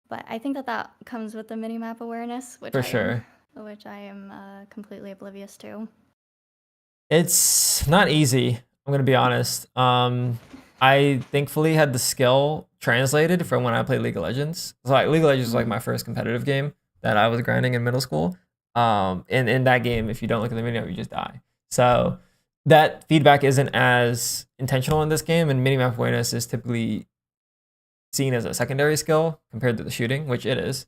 But I think that comes with the minimap awareness, which For sure. which I am completely oblivious to. It's not easy. I'm gonna be honest. I thankfully had the skill translated from when I played League of Legends. So like League of Legends was like my first competitive game that I was grinding in middle school. And in that game, if you don't look at the minimap, you just die. So that feedback isn't as intentional in this game, and minimap awareness is typically seen as a secondary skill compared to the shooting, which it is.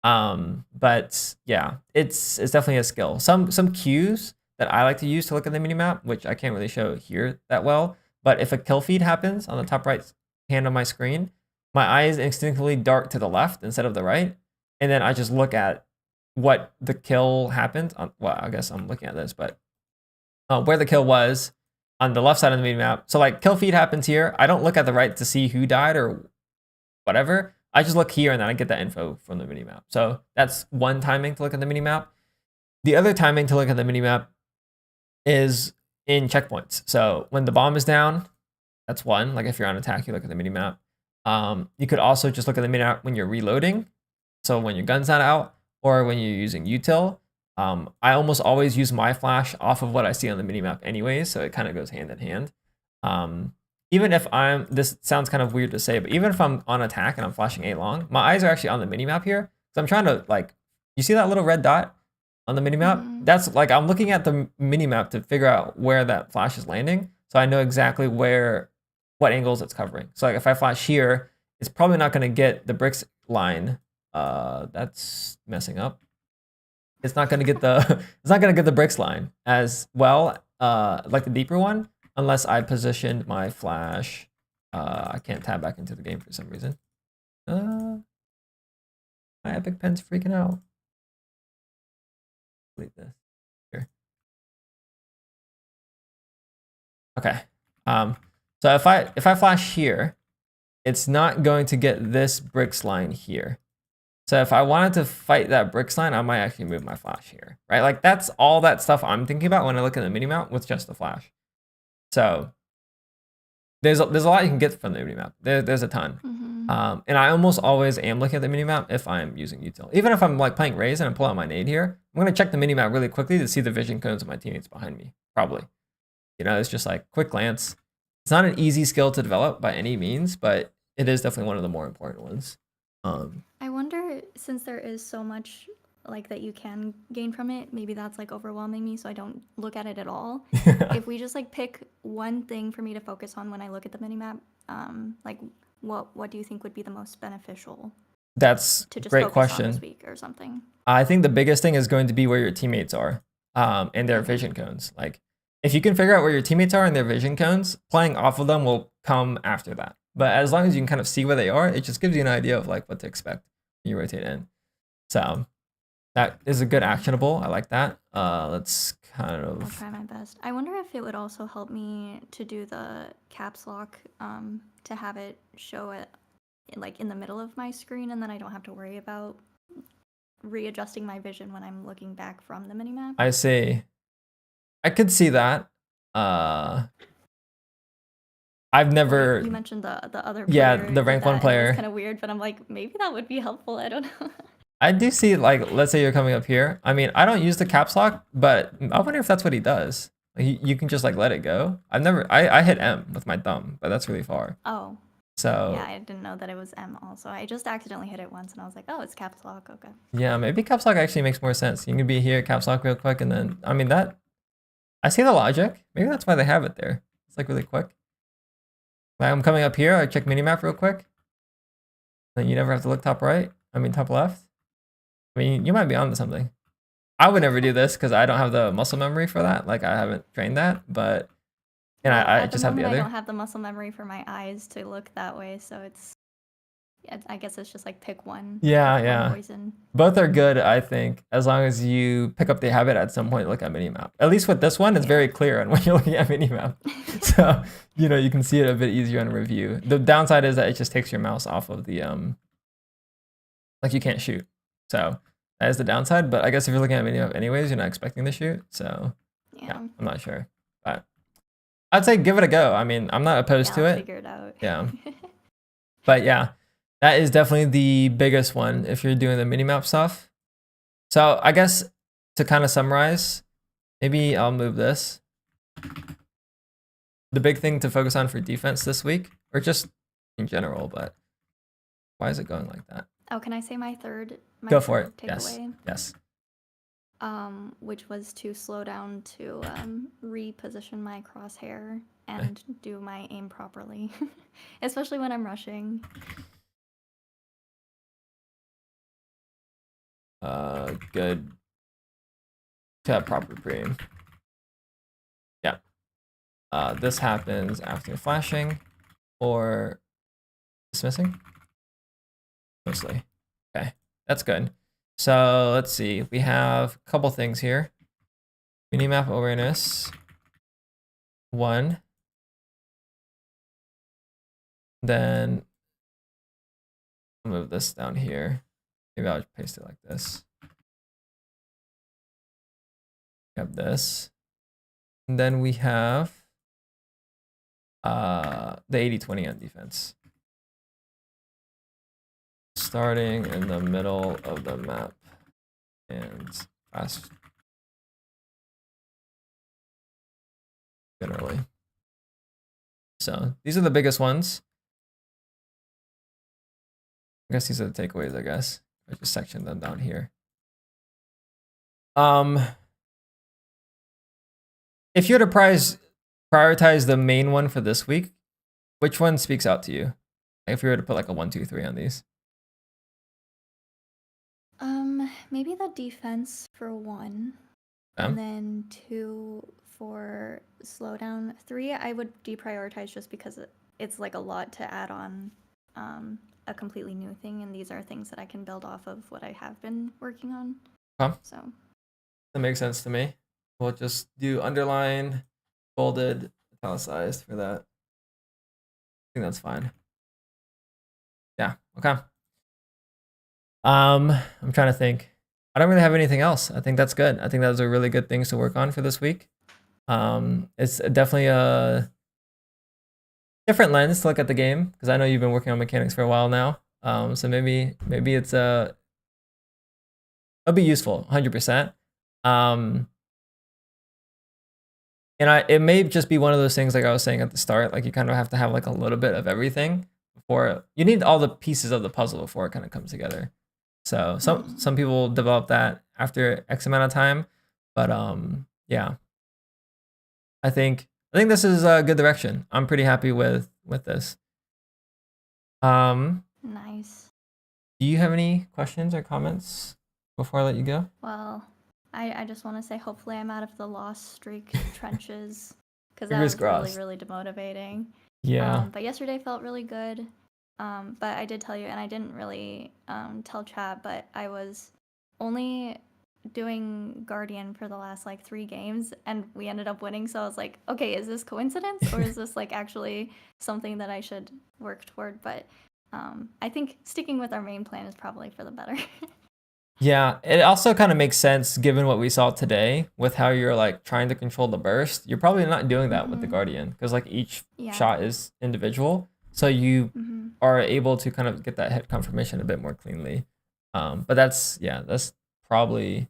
But yeah, it's definitely a skill. Some cues that I like to use to look at the minimap, which I can't really show here that well. But if a kill feed happens on the top right hand of my screen, my eyes instinctively dart to the left instead of the right. And then I just look at what the kill happened on. Well, I guess I'm looking at this, but where the kill was on the left side of the minimap. So like kill feed happens here. I don't look at the right to see who died or whatever. I just look here and then I get that info from the minimap. So that's one timing to look at the minimap. The other timing to look at the minimap is in checkpoints. So when the bomb is down, that's one. Like if you're on attack, you look at the minimap. You could also just look at the minimap when you're reloading. So when your gun's not out or when you're using util. I almost always use my flash off of what I see on the minimap anyways. So it kind of goes hand in hand. Even if this sounds kind of weird to say, but even if I'm on attack and I'm flashing A long, my eyes are actually on the minimap here. So I'm trying to like, you see that little red dot on the minimap? That's like, I'm looking at the minimap to figure out where that flash is landing. So I know exactly what angles it's covering. So like if I flash here, it's probably not going to get the bricks line. That's messing up. It's not going to get the bricks line as well, like the deeper one, unless I positioned my flash. I can't tab back into the game for some reason. My Epic Pen's freaking out. Delete this. Here. Okay. So if I flash here, it's not going to get this bricks line here. So if I wanted to fight that bricks line, I might actually move my flash here, right? Like that's all that stuff I'm thinking about when I look at the minimap with just the flash. So there's a lot you can get from the minimap. There's a ton. And I almost always am looking at the minimap if I'm using util. Even if I'm like playing Raze and I'm pulling out my nade here, I'm gonna check the minimap really quickly to see the vision cones of my teammates behind me, probably. You know, it's just like quick glance. It's not an easy skill to develop by any means, but it is definitely one of the more important ones. I wonder, since there is so much like that you can gain from it, maybe that's like overwhelming me, so I don't look at it at all. If we just like pick one thing for me to focus on when I look at the minimap, like what do you think would be the most beneficial That's to just great focus question. on this week or something? I think the biggest thing is going to be where your teammates are, and their vision cones. Like if you can figure out where your teammates are and their vision cones, playing off of them will come after that. But as long as you can kind of see where they are, it just gives you an idea of like what to expect when you rotate in. So that is a good actionable. I like that. Let's kind I'll of. try my best. I wonder if it would also help me to do the caps lock, to have it show it like in the middle of my screen, and then I don't have to worry about readjusting my vision when I'm looking back from the minimap. I see. I could see that. I've never. You mentioned the other Yeah, player the rank 1 player. It's kind of weird, but I'm like, maybe that would be helpful. I don't know. I do see, like, let's say you're coming up here. I mean, I don't use the caps lock, but I wonder if that's what he does. Like, you can just like let it go. I hit M with my thumb, but that's really far. Oh, So yeah, I didn't know that it was M also. I just accidentally hit it once, and I was like, oh, it's caps lock. Okay. yeah, maybe caps lock actually makes more sense. You can be here, caps lock real quick, and then I mean that. I see the logic. Maybe that's why they have it there. It's like really quick. Like I'm coming up here. I check minimap real quick. Then you never have to look top right. I mean top left. I mean you might be onto something. I would never do this because I don't have the muscle memory for that. Like I haven't trained that, but and Well, I at just have the moment, other. I don't have the muscle memory for my eyes to look that way, so I guess it's just like pick one. Yeah, pick one yeah. Poison. Both are good, I think, as long as you pick up the habit at some point to look at minimap. At least with this one, it's Yeah. very clear on when you're looking at minimap. So, you can see it a bit easier on review. The downside is that it just takes your mouse off of the, like you can't shoot. So that is the downside. But I guess if you're looking at minimap anyways, you're not expecting to shoot. So yeah, I'm not sure. But I'd say give it a go. I mean, I'm not opposed to I'll it. figure it out. Yeah. But yeah, that is definitely the biggest one if you're doing the minimap stuff. So I guess to kind of summarize, maybe I'll move this. The big thing to focus on for defense this week, or just in general, but why is it going like that? Oh, can I say my third? Go for it. Yes. Takeaway? Yes. Which was to slow down to reposition my crosshair and do my aim properly, especially when I'm rushing. Good to have proper pre-aim. Yeah. This happens after flashing or dismissing. Mostly. Okay, that's good. So let's see. We have a couple things here. Minimap awareness. 1. Then I'll move this down here. Maybe I'll just paste it like this. We have this. And then we have the 80-20 on defense. Starting in the middle of the map and fast generally. So these are the biggest ones. I guess these are the takeaways, I guess. I just sectioned them down here. If you were to prioritize the main one for this week, which one speaks out to you? If you were to put like a 1, 2, 3 on these. Maybe the defense for 1, and then 2 for slowdown. 3, I would deprioritize just because it's like a lot to add on a completely new thing, and these are things that I can build off of what I have been working on. So that makes sense to me. We'll just do underline, bolded, italicized for that. I think that's fine. Yeah, okay. I'm trying to think. I don't really have anything else. I think that's good. I think those are really good things to work on for this week. It's definitely a different lens to look at the game because I know you've been working on mechanics for a while now. So maybe it's it'll be useful 100%. And it may just be one of those things like I was saying at the start, like you kind of have to have like a little bit of everything before you need all the pieces of the puzzle before it kind of comes together. So some people develop that after X amount of time, but yeah, I think this is a good direction. I'm pretty happy with this. nice. Do you have any questions or comments before I let you go? Well, I just want to say hopefully I'm out of the loss streak trenches because that Fingers was really, crossed. really demotivating. Yeah. But yesterday felt really good. But I did tell you, and I didn't really tell chat, but I was only doing Guardian for the last like 3 games, and we ended up winning. So I was like, okay, is this coincidence or is this like actually something that I should work toward? But I think sticking with our main plan is probably for the better. Yeah, it also kind of makes sense given what we saw today with how you're like trying to control the burst. You're probably not doing that with the Guardian because like each shot is individual. So you are able to kind of get that hit confirmation a bit more cleanly. But that's probably,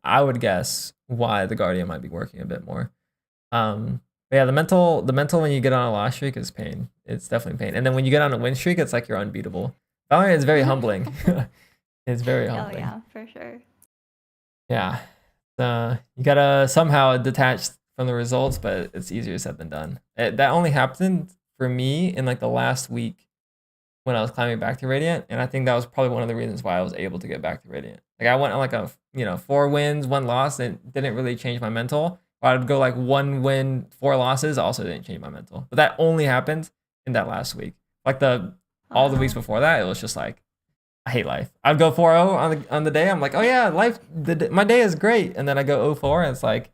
I would guess, why the Guardian might be working a bit more. But yeah, the mental when you get on a loss streak is pain. It's definitely pain. And then when you get on a win streak, it's like you're unbeatable. Valorant is very humbling. It's very humbling. Oh yeah, for sure. Yeah. You gotta somehow detach from the results, but it's easier said than done. That only happened for me in like the last week when I was climbing back to Radiant, and I think that was probably one of the reasons why I was able to get back to Radiant. Like I went on like a 4 wins, 1 loss, and it didn't really change my mental. I'd go like 1 win, 4 losses, also didn't change my mental. But that only happened in that last week. Like the all the weeks Wow. before that, it was just like, I hate life. I'd go 4-0 on the day. I'm like, oh yeah, my day is great. And then I go 0-4 and it's like,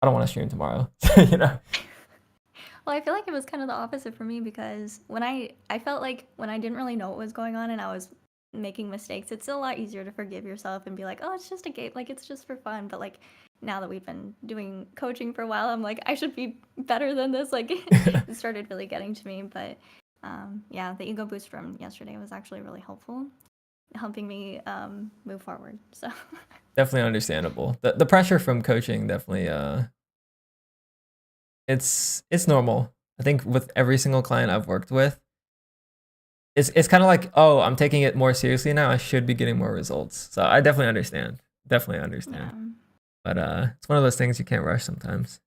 I don't want to stream tomorrow. You know? Well, I feel like it was kind of the opposite for me because when I felt like when I didn't really know what was going on and I was making mistakes, it's a lot easier to forgive yourself and be like, oh, it's just a game, like it's just for fun. But like now that we've been doing coaching for a while, I'm like, I should be better than this. Like it started really getting to me. But yeah, the ego boost from yesterday was actually really helpful, helping me move forward. So Definitely understandable. The pressure from coaching definitely it's normal. I think with every single client I've worked with, it's kind of like, oh, I'm taking it more seriously now. I should be getting more results. So I definitely understand. Definitely understand. yeah. But it's one of those things you can't rush sometimes.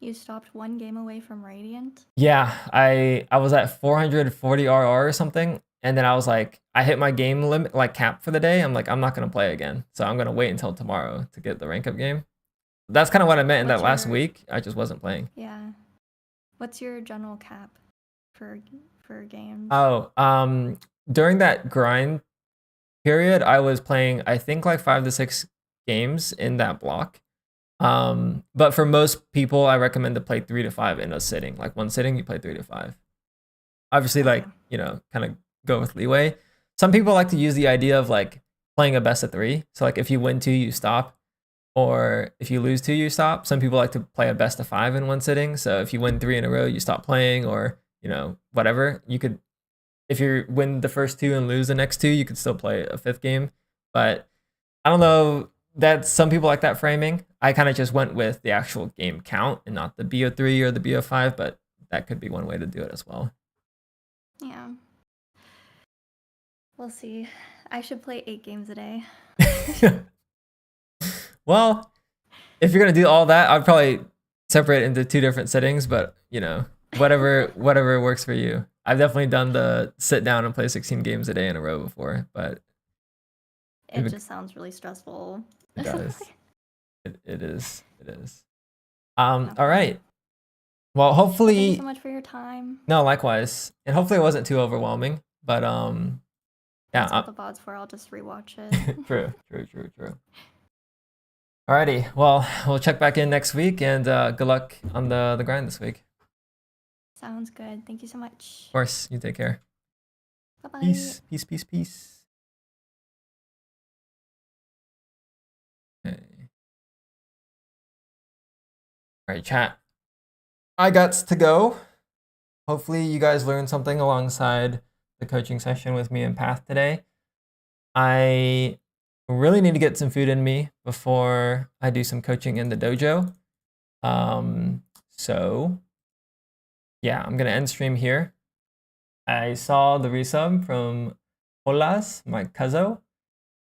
You stopped one game away from Radiant. Yeah, I was at 440 RR or something, and then I was like, I hit my game limit, like cap for the day. I'm like, I'm not gonna play again, so I'm gonna wait until tomorrow to get the rank up game. That's kind of what I meant in that What's last your- week. I just wasn't playing. Yeah. What's your general cap for games? Oh, during that grind period, I was playing, I think, like 5 to 6 games in that block. But for most people, I recommend to play 3 to 5 in a sitting. Like one sitting, you play 3 to 5. Obviously, like, Okay. you know, kind of go with leeway. Some people like to use the idea of like playing a best of 3. So like if you win 2, you stop. Or if you lose 2, you stop. Some people like to play a best of 5 in one sitting. So if you win 3 in a row, you stop playing, or, you know, whatever. You could, if you win the first 2 and lose the next 2, you could still play a 5th game. But I don't know. That some people like that framing. I kind of just went with the actual game count and not the BO3 or the BO5, but that could be one way to do it as well. Yeah. We'll see. I should play 8 games a day. Well, if you're gonna do all that, I'd probably separate it into 2 different settings, but you know, whatever works for you. I've definitely done the sit down and play 16 games a day in a row before, but It It- just sounds really stressful. it does. It is. Okay. All right. Well, Thank you hopefully, so much for your time. no, likewise, and hopefully it wasn't too overwhelming. But yeah, That's what the VOD's for. I'll just rewatch it. true. Alrighty, well, we'll check back in next week, and good luck on the grind this week. Sounds good. Thank you so much. Of course, you take care. Bye bye. Peace. Okay. All right, chat. I got to go. Hopefully, you guys learned something alongside the coaching session with me and Path today. I really need to get some food in me before I do some coaching in the dojo. So yeah, I'm gonna end stream here. I saw the resub from Olas, my cousin.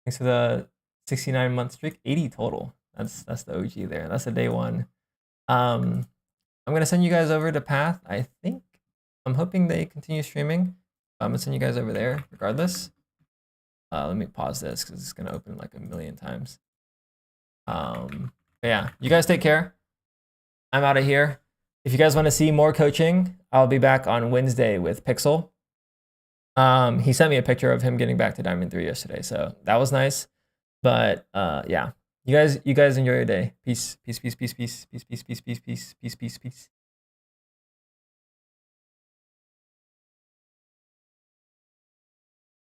Thanks for the 69-month streak, 80 total. That's the OG there. That's the day one. I'm gonna send you guys over to Path. I think I'm hoping they continue streaming. I'm gonna send you guys over there regardless. Let me pause this because it's gonna open like a million times. But yeah, you guys take care. I'm out of here. If you guys want to see more coaching, I'll be back on Wednesday with Pixel. He sent me a picture of him getting back to Diamond 3 yesterday, so that was nice. But yeah, you guys enjoy your day. Peace.